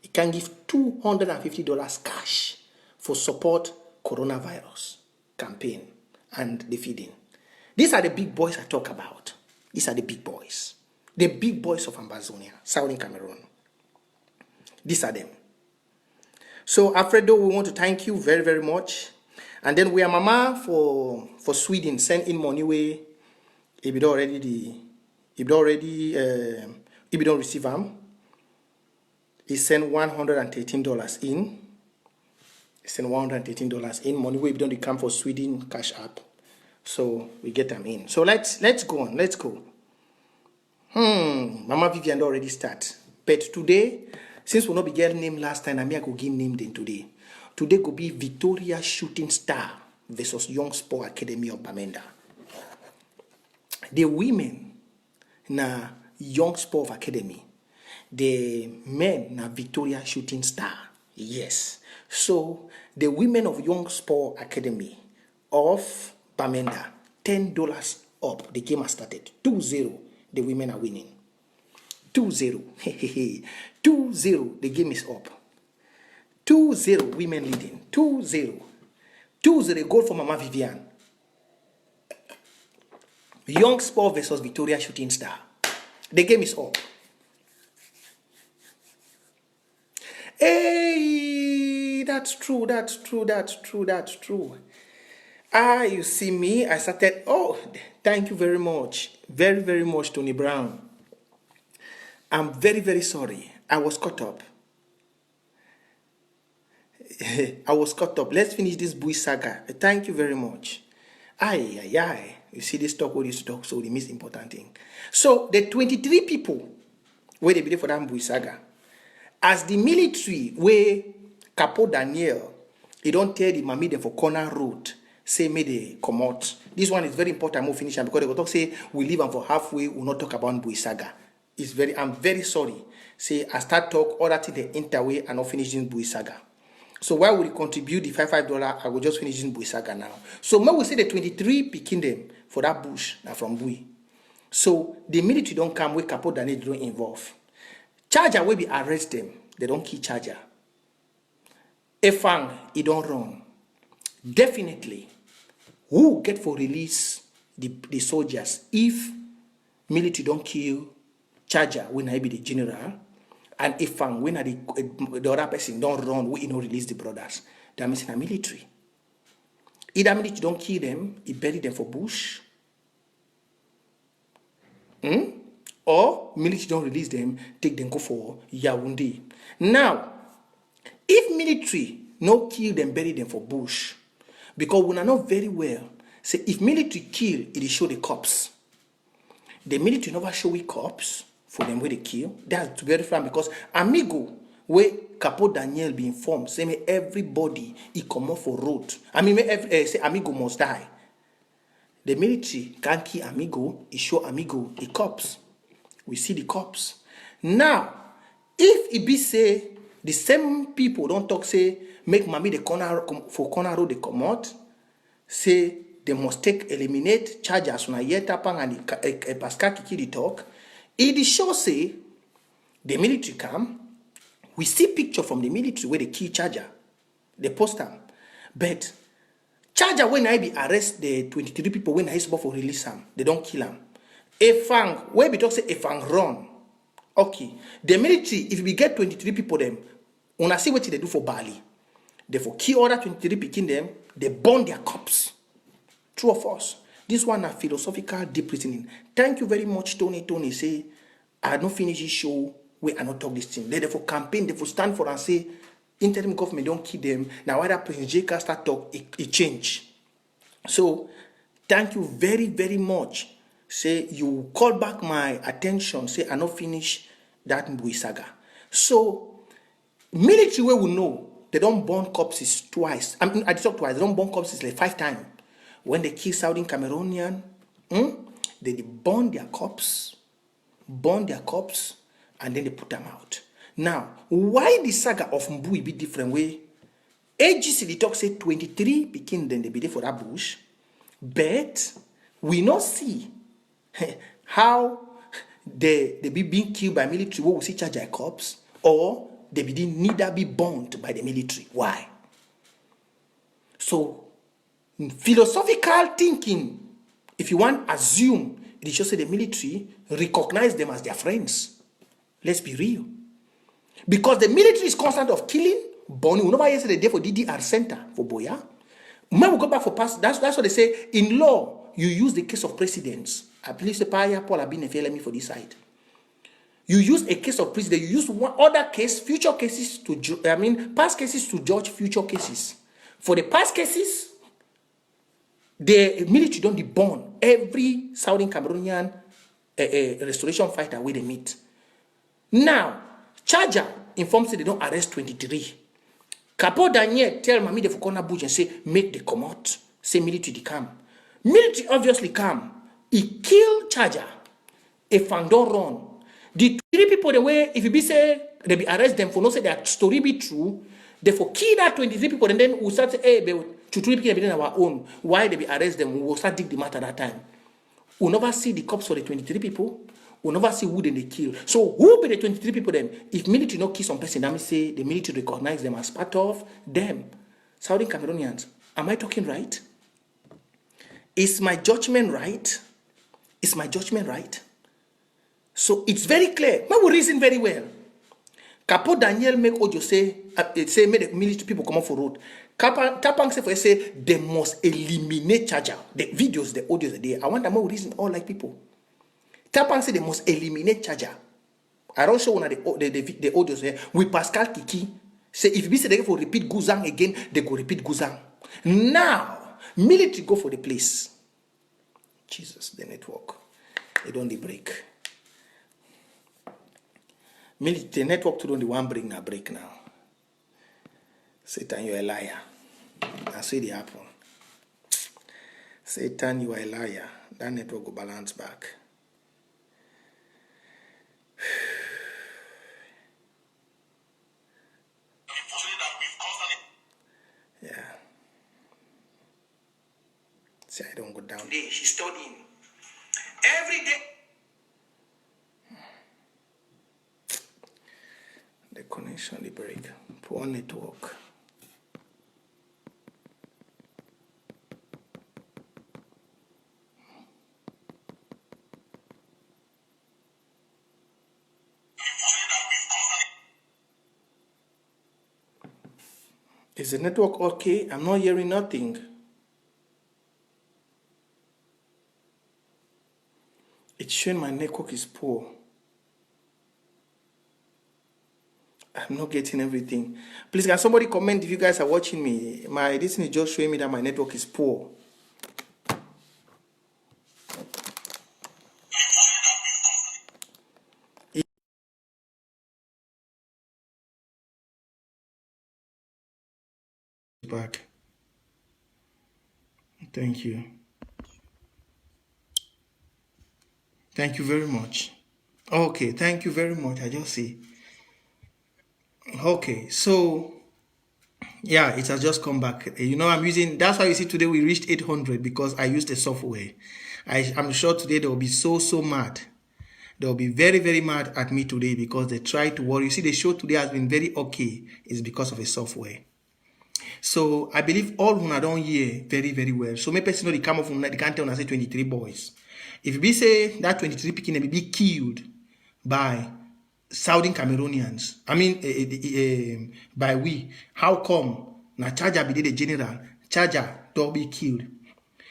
He can give $250 cash for support coronavirus campaign and the feeding. These are the big boys I talk about. These are the big boys. The big boys of Ambazonia, Southern Cameroon. These are them. So, Alfredo, we want to thank you very, very much. And then we are Mama for Sweden. Send in money way. If you don't receive them, he sent $113 in. He sent $113 in money way. If you don't come for Sweden cash app, so we get them in. So let's go on. Let's go. Mama Vivian already start. But today, since we not be getting name last time, I'm here to give name then today. Today could be Victoria Shooting Star versus Young Sport Academy of Bamenda. The women na Young Sport Academy. The men na Victoria Shooting Star. Yes. So the women of Young Sport Academy of Bamenda, $10 up. The game has started. 2-0. The women are winning. 2-0. 2-0. The game is up. 2-0. Women leading. 2-0. 2-0. Goal for Mama Vivian. Young Sport versus Victoria Shooting Star. The game is up. Hey, that's true. You see me, I started, thank you very much. Very, very much, Tony Brown. I'm very, very sorry. I was caught up. Let's finish this Bui saga. Thank you very much. You see this talk, all this talk, so they miss important thing. So the 23 people where they believe for that Bui saga, as the military where Capo Daniel, he don't tell the mammy them for corner road, say may they come out. This one is very important. We'll finish because they will talk say we leave them for halfway. We'll not talk about Bui saga. I'm very sorry. Say I start talk all that in the interway and not finish this Bui saga. So why would you contribute the $5? I will just finish this Bui saga now. So when we say the 23 picking them for that bush now from Bui. So the military don't come with Capo Daniel don't involve. Charger will be arrest them. They don't kill Charger. Efang, he don't run. Definitely, who get for release the soldiers if military don't kill Charger when I be the general, and Efang when the other person don't run, we don't release the brothers. They're missing a military. Either military don't kill them, he bury them for bush. Or military don't release them, take them go for Yaoundé. Now, if military no kill them, bury them for bush, because we know very well, say if military kill, it show the cops. The military never show we cops for them where they kill. That's very fun because Amigo, where Capo Daniel be informed, say me everybody he come off for road. Say Amigo must die. The military can't kill Amigo, it show Amigo the cops. We see the cops. Now, if it be say the same people don't talk say make mommy the corner road they come out, say they must eliminate charges when I yet tapang and Pascal Kiki the talk. It show say the military come. We see picture from the military where they kill Charger. They post them. But Charger when I be arrest the 23 people when I supposed for release them, they don't kill them. Efang, where we talk say Efang run. Okay. The military, if we get 23 people them, Una see what they do for Bali. They for kill other 23 picking them, they burn their corpse. True or false? This one a philosophical deep reasoning. Thank you very much, Tony. Tony say, I don't finish this show where I not talk this thing. They for campaign, they for stand for and say, interim government don't kill them. Now whether President J. start talk, it change. So thank you very, very much. Say you call back my attention. Say I not finish that Mbui saga. So military way will know they don't burn corpses twice. I mean, I talk twice. They don't burn corpses like 5 times. When they kill Saudi Cameroonian, they burn their corpse, and then they put them out. Now, why the saga of Mbui be different way? AGC the talk say 23 begin then they be there for that bush, but we not see how they be being killed by military. What we see charge their corpse, or they be neither be burnt by the military. Why? So philosophical thinking, if you want assume, it should say the military recognize them as their friends. Let's be real. Because the military is constant of killing, burning. We never yesterday day for DDR center for Boya. When we go back for past, that's what they say. In law, you use the case of precedents. I believe the Paya Paul have been a me for this side. You use a case of precedent, you use one other case, future cases to past cases to judge future cases. For the past cases, the military don't deburn every Southern Cameroonian restoration fighter where they meet. Now, Charger informs they don't arrest 23. Capo Daniel tell Mami de Fukona Bush and say, make the come out. Say military they come. Military obviously come. He killed Charger. A Fandor run. The 3 people the way, if you be say, they be arrest them for no say that story be true, they for kill that 23 people and then we start say, hey, but 23 people in our own. Why they be arrest them? We will start dig the matter that time. We'll never see the cops for the 23 people. We'll never see who then they kill. So who be the 23 people then? If military not kill some person, that means say the military recognize them as part of them. Saudi Cameroonians. Am I talking right? Is my judgment right? Is my judgment right? So it's very clear. Man will reason very well. Capo Daniel make Ojo say make the military people come off for road. Tapang say they must eliminate Charger. The videos, the audios are there. I want them more reason all like people. Tapang say they must eliminate Charger. I don't show one of the audios here. With Pascal Kiki say if you say they go for repeat Guzang again, they go repeat Guzang. Now military go for the place. Jesus, the network. They don't break. The network to the one bring a break now. Satan, you're a liar. That's what it happen. Satan, you are a liar. That network will balance back. Yeah. See, I don't go down. Today, she's studying. Every day. The connection, the break. Poor network. Is the network okay? I'm not hearing nothing. It's showing my network is poor. I'm not getting everything. Please, can somebody comment if you guys are watching me? This thing is just showing me that my network is poor. Back. Thank you. Thank you very much. Okay, thank you very much. I just see. Okay, so yeah, it has just come back. You know, I'm using, that's why you see today we reached 800 because I used the software. I'm sure today they'll be so mad. They'll be very, very mad at me today because they try to worry. You see, the show today has been very okay. It's because of a software. So I believe all who are done here very, very well. So maybe person know the come from they can't tell us say 23 boys. If we say that 23 picking they be killed by Southern Cameroonians. I mean, by we. How come? Now Charger be the general. Charger don't be killed.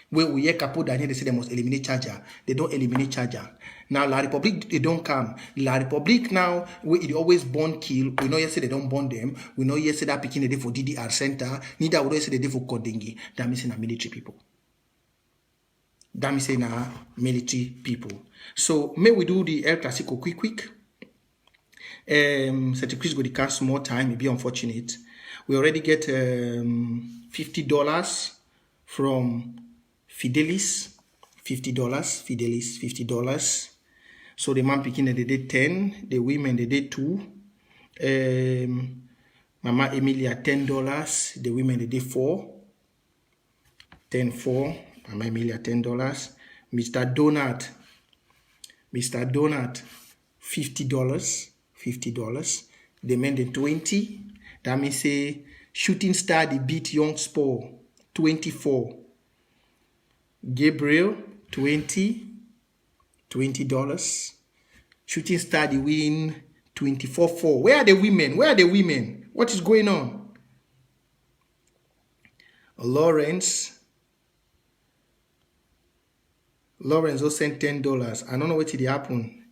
Where we hear Capo Daniel, they say they must eliminate Charger. They don't eliminate Charger. Now La Republic, they don't come. La Republic now, where it always born kill. We know yesterday they don't born them. We know yesterday that picking the day for DDR center. Neither we know yesterday the day for Kodengi. That means na military people. That means na military people. So may we do the El Clasico quick. Seth Chris go the cast more time. It be unfortunate. We already get $50 from Fidelis. $50. So the man picking they did 10. The women they did 2. Mama Emilia $10. The women they did 4. 10-4. Mama Emilia $10. Mr. Donut $50. The men the 20. That means say Shooting Star the beat Young Spore 24. Gabriel $20. Shooting Star the win 24-4. Where are the women? What is going on? Lawrence also sent $10. I don't know what did happen.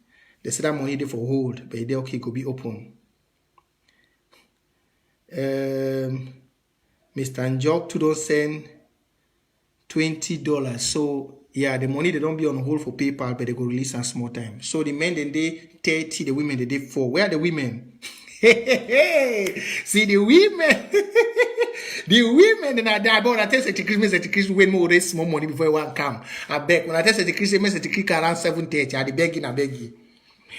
They said that money they for hold, but they okay could be open. Mr. Njok to don't send $20. So yeah, the money they don't be on hold for PayPal, but they go release in small time. So the men then they 30, the women they 4. Where are the women? See the women. The women then I die. But when I tell Seth Chris when more raise small money before one come. I beg. When I tell Seth Chris around 7:30, I beg you.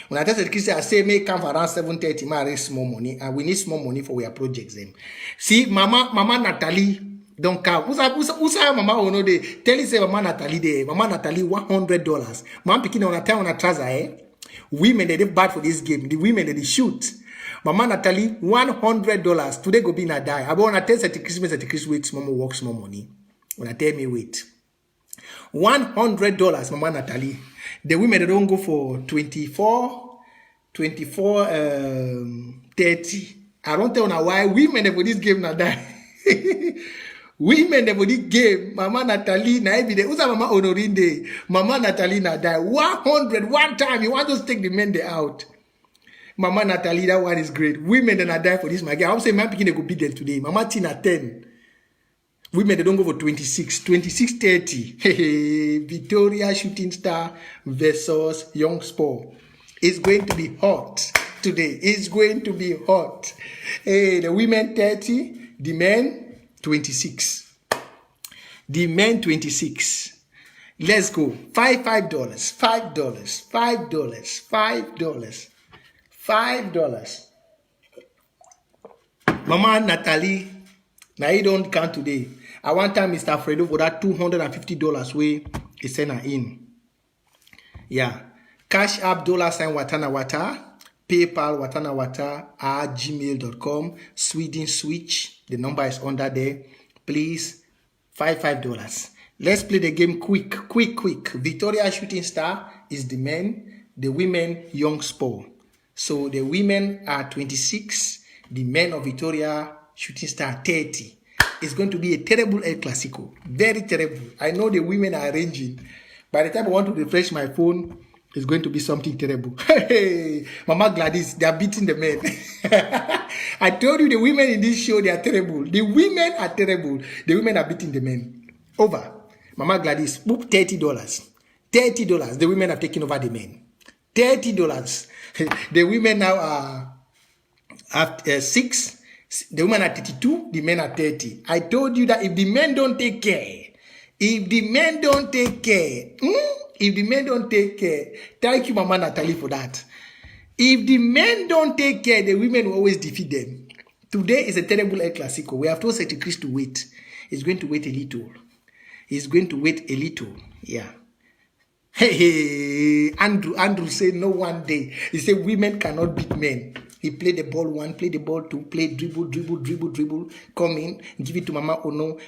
When I tell Seth Chris I say make come for around 7:30, I raise small money, and we need small money for our projects. Them. See, Mama Natalie don't come. Who's Mama Ono de? Tell you say Mama Natalie de. Mama Natalie $100. Mama picking on a time on a trouser. Women they bad for this game. The women they shoot. Mama Natalie $100. Today go be na die. I want to tell Seth Chris wait Mama works more money. When I tell me wait. $100, Mama Natalie. The women they don't go for 24, 30. I don't tell now why women they for this game na die. Women they for this game, Mama Natalie na every day. Who's Mama Honorine day? Mama Natalie na die. 100 one time. You want to take the men there out. Mama Natalie, that one is great. Women then I die for this. My girl, I would say my picking they go beat them today. Mama Tina 10. Women they don't go for 26, 30. Hey, Victoria Shooting Star versus Young Spore. It's going to be hot today. It's going to be hot. Hey, the women 30, the men 26. The men 26. Let's go. $5. Mama Natalie, now you don't count today. I want time Mr. Fredo for that $250 way he send her in. Yeah. Cash App $Watana Wata. PayPal Watana Wata at gmail.com. Sweden Switch. The number is under there. Please, $5. Let's play the game quick. Victoria Shooting Star is the men, the women Young Spore. So the women are 26, the men of Victoria Shooting Star 30. It's going to be a terrible El Clasico. Very terrible. I know the women are arranging. By the time I want to refresh my phone, it's going to be something terrible. Hey, Mama Gladys, they are beating the men. I told you the women in this show, they are terrible. The women are terrible. The women are beating the men. Over. Mama Gladys, boop, $30. $30. The women have taken over the men. $30. The women now are at 6. The women are 32. The men are 30. I told you that if the men don't take care, thank you, Mama Natalie, for that. If the men don't take care, the women will always defeat them. Today is a terrible El Clasico. We have told Seth Chris to wait. He's going to wait a little. Yeah. Hey, Andrew said no one day. He said women cannot beat men. He played the ball 1, play the ball 2, play dribble, come in, give it to Mama Ono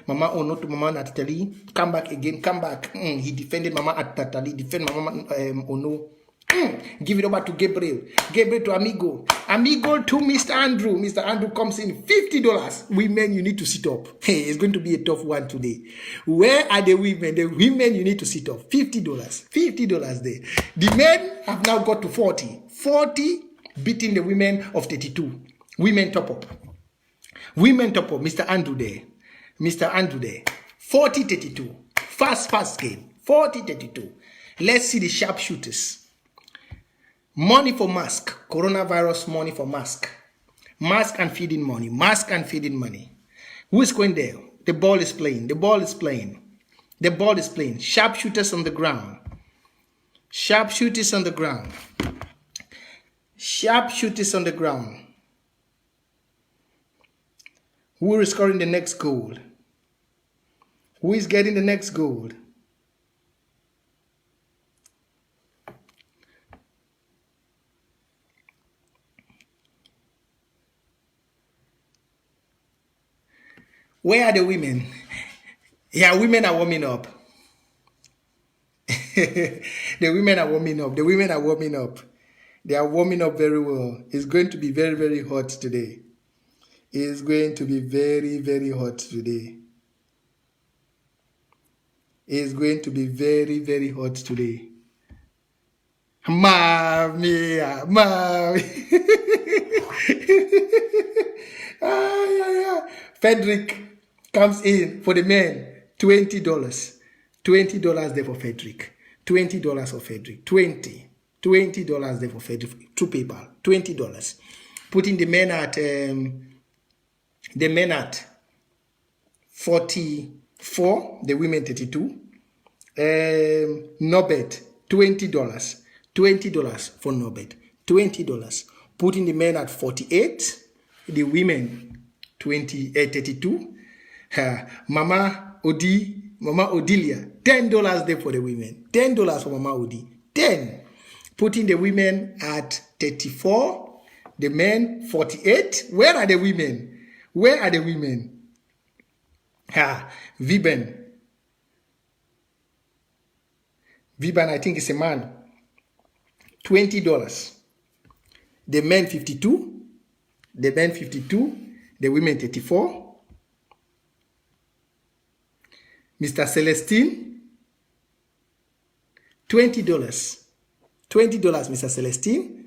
to Mama Natalie, come back again, come back. He defended Mama Natalie, defend Mama Ono. Give it over to Gabriel. Gabriel to Amigo. Amigo to Mr. Andrew. Mr. Andrew comes in $50. Women, you need to sit up. Hey, it's going to be a tough one today. Where are the women? The women, you need to sit up. $50. $50 there. The men have now got to 40. 40 beating the women of 32. Women top up. Women top up. Mr. Andrew there. Mr. Andrew there. 40-32. Fast game. 40-32. Let's see the sharpshooters. Money for mask. Coronavirus money for mask. Mask and feeding money. Mask and feeding money. Who is going there? The ball is playing. The ball is playing. The ball is playing. Sharpshooters on the ground. Sharpshooters on the ground. Sharpshooters on the ground. Who is scoring the next goal? Who is getting the next goal? Where are the women? Yeah, women are warming up. The women are warming up. The women are warming up. They are warming up very well. It's going to be very, very hot today. It's going to be very, very hot today. It's going to be very, very hot today. Mia. Frederick comes in for the men. $20. $20 there for Frederick. $20 for Frederick. $20 there for Frederick. Two PayPal. $20. Putting the men at 44. The women 32. Norbert $20. $20 for Norbert. $20. Putting the men at 48. The women 32. Mama Odilia, $10 there for the women. $10 for Mama Odi. 10. Putting the women at 34. The men 48. Where are the women? Where are the women? Viben, I think it's a man. $20. The men 52. The men 52. The women 34. Mr. Celestine, $20. $20, Mr. Celestine.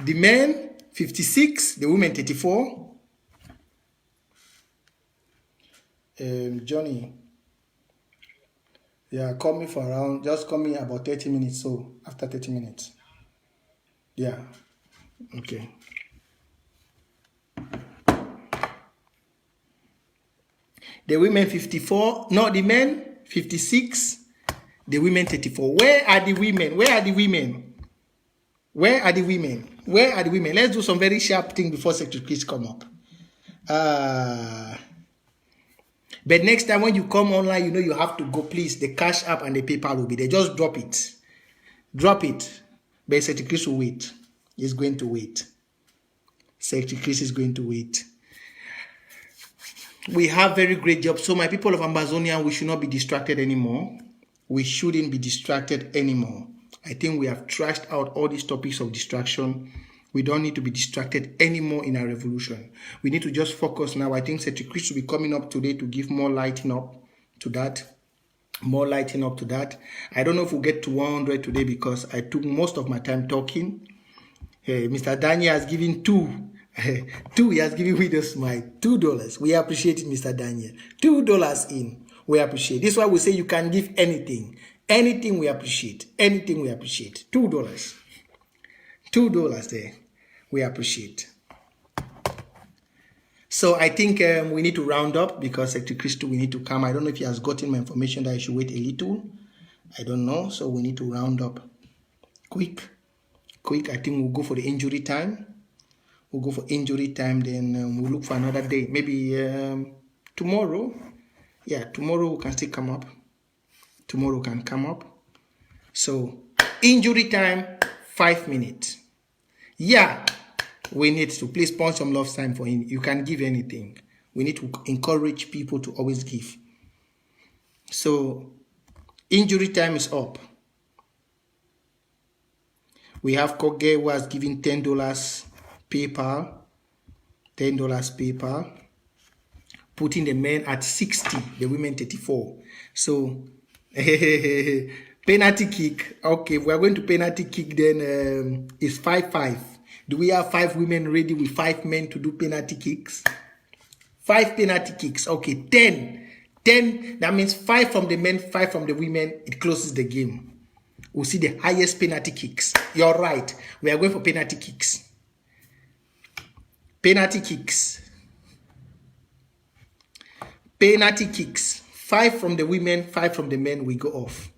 The men 56. The women 34. Johnny, yeah, call me for around, just call me about 30 minutes, so after 30 minutes. Yeah, okay. The women 54, no, the men 56, the women 34. Where are the women? Where are the women? Where are the women? Where are the women? Let's do some very sharp thing before Secretary Chris come up. But next time when you come online, you know you have to go, please. The Cash App and the PayPal will be there. Just drop it. Drop it. But Secretary Chris will wait. He's going to wait. Secretary Chris is going to wait. We have very great jobs. So my people of Ambazonia, we should not be distracted anymore. We shouldn't be distracted anymore. I think we have trashed out all these topics of distraction. We don't need to be distracted anymore in our revolution. We need to just focus now. I think Secretary Chris will be coming up today to give more lighting up to that. More lighting up to that. I don't know if we'll get to 100 today because I took most of my time talking. Mr. Daniel has given two. He has given with us my $2. We appreciate it, Mr. Daniel. $2 in. We appreciate. This is why we say you can give anything. Anything we appreciate. Anything we appreciate. $2. $2 there. We appreciate. So I think we need to round up because Secretary Christo, we need to come. I don't know if he has gotten my information that I should wait a little. I don't know. So we need to round up quick. I think we'll go for the injury time. We'll go for injury time. Then we'll look for another day. Maybe tomorrow. Yeah, tomorrow we can still come up. Tomorrow can come up. So injury time, 5 minutes. Yeah, we need to please sponsor some love sign for him. You can give anything. We need to encourage people to always give. So injury time is up. We have Carr who has given $10 PayPal. $10 PayPal. Putting the men at 60, the women 34. So penalty kick. Okay, if we are going to penalty kick, then it's 5-5. Do we have 5 women ready with 5 men to do penalty kicks? 5 penalty kicks. Okay, 10. 10. That means 5 from the men, 5 from the women. It closes the game. We'll see the highest penalty kicks. You're right. We are going for penalty kicks. Penalty kicks. Penalty kicks. 5 from the women, 5 from the men, we go off.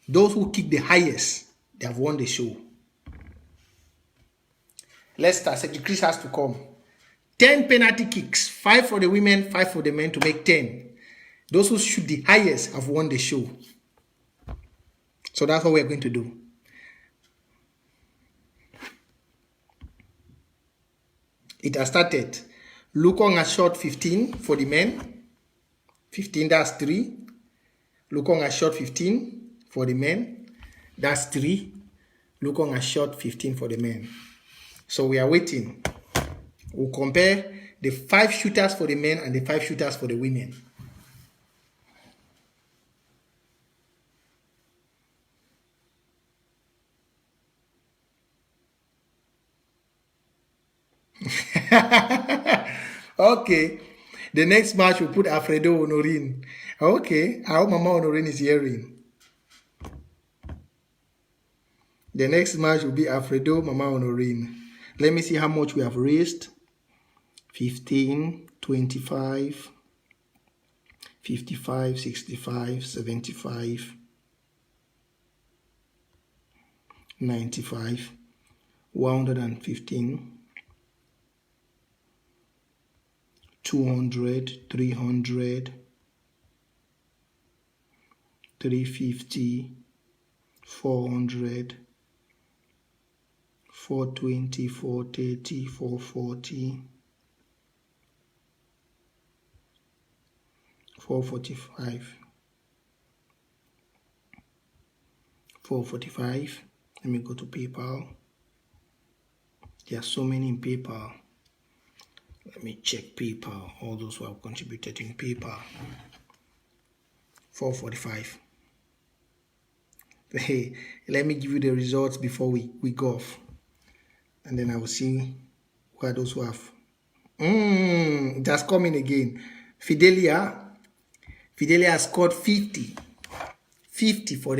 Those who kick the highest, they have won the show. Let's start. Secretary Chris has to come. 10 penalty kicks. 5 for the women, 5 for the men to make 10. Those who shoot the highest have won the show. So that's what we're going to do. It has started. Lukong has shot 15 for the men. 15, that's 3. Lukong has shot 15 for the men. That's 3. Lukong has shot 15 for the men. So we are waiting. We'll compare the 5 shooters for the men and the 5 shooters for the women. Okay. The next match we'll put Alfredo Honorin. Okay. I hope Mama Honorin is hearing. The next match will be Alfredo, Mama Honorin. Let me see how much we have raised. 15, 25, 55, 65, 75, 95, 115, 200, 300, 350, 400, 420, 430, 440, 445, 445. Let me go to PayPal. There are so many in PayPal. Let me check PayPal. All those who have contributed in PayPal. 445. Hey, let me give you the results before we go off. And then I will see who are those who have. That's coming again. Fidelia has scored 50. 50 for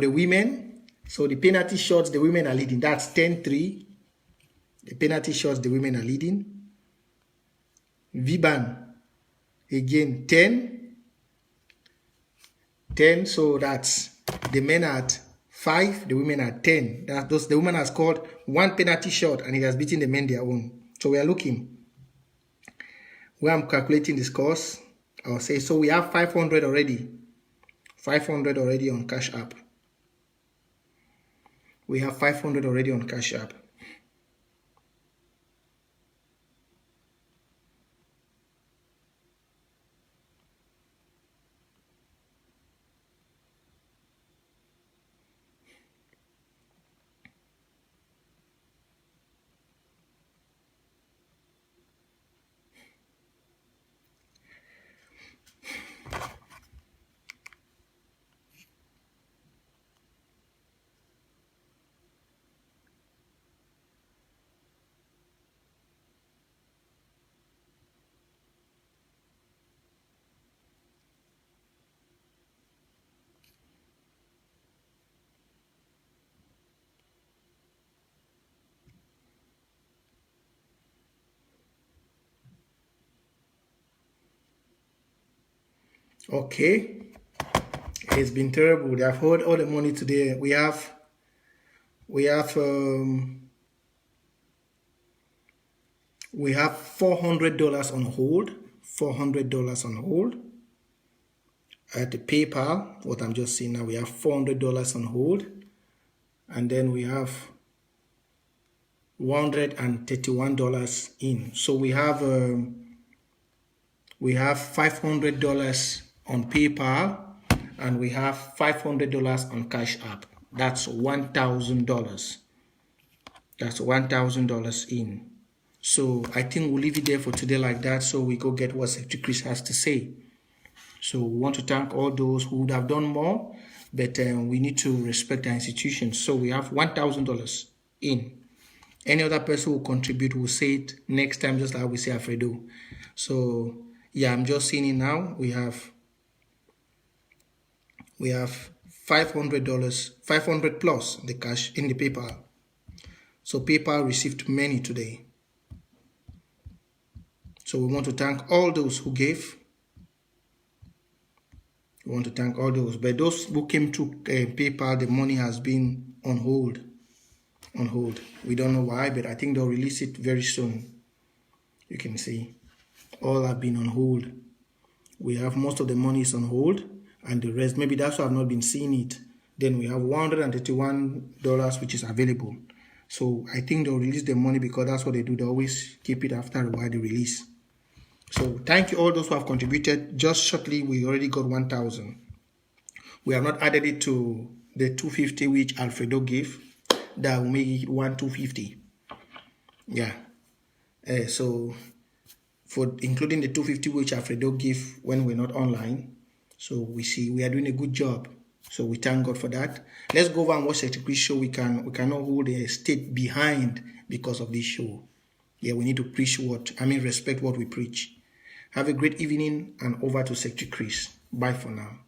the women. So the penalty shots, the women are leading. That's 10-3. The penalty shots, the women are leading. Viban, again, 10. 10, so that's the men are at 5, the women are 10. The woman has scored 1 penalty shot and he has beaten the men their own. So we are looking. Where I'm calculating the scores, I'll say, so we have 500 already. 500 already on Cash App. We have 500 already on Cash App. Okay, it's been terrible. They have hold all the money today. We have $400 on hold. $400 on hold. At the PayPal, what I'm just seeing now, we have $400 on hold, and then we have $131 in. So we have $500 on PayPal, and we have $500 on Cash App. That's $1,000. That's $1,000 in. So I think we'll leave it there for today like that, so we go get what Secretary Chris has to say. So we want to thank all those who would have done more, but we need to respect our institutions. So we have $1,000 in. Any other person who contribute will say it next time, just like we say Alfredo. So yeah, I'm just seeing it now. We have $500, 500 plus the cash in the PayPal. So PayPal received many today. So we want to thank all those who gave. We want to thank all those. But those who came to PayPal, the money has been on hold. On hold. We don't know why, but I think they'll release it very soon. You can see all have been on hold. We have most of the money is on hold, and the rest, maybe that's why I've not been seeing it. Then we have $131 which is available. So I think they'll release the money because that's what they do. They always keep it after a while they release. So thank you all those who have contributed. Just shortly, we already got 1,000. We have not added it to the 250 which Alfredo gave. That will make it 1,250. Yeah. So for including the 250 which Alfredo gave when we're not online. So we see we are doing a good job. So we thank God for that. Let's go over and watch the show. We cannot hold the state behind because of this show. Yeah, we need to preach respect what we preach. Have a great evening and over to Secretary Chris. Bye for now.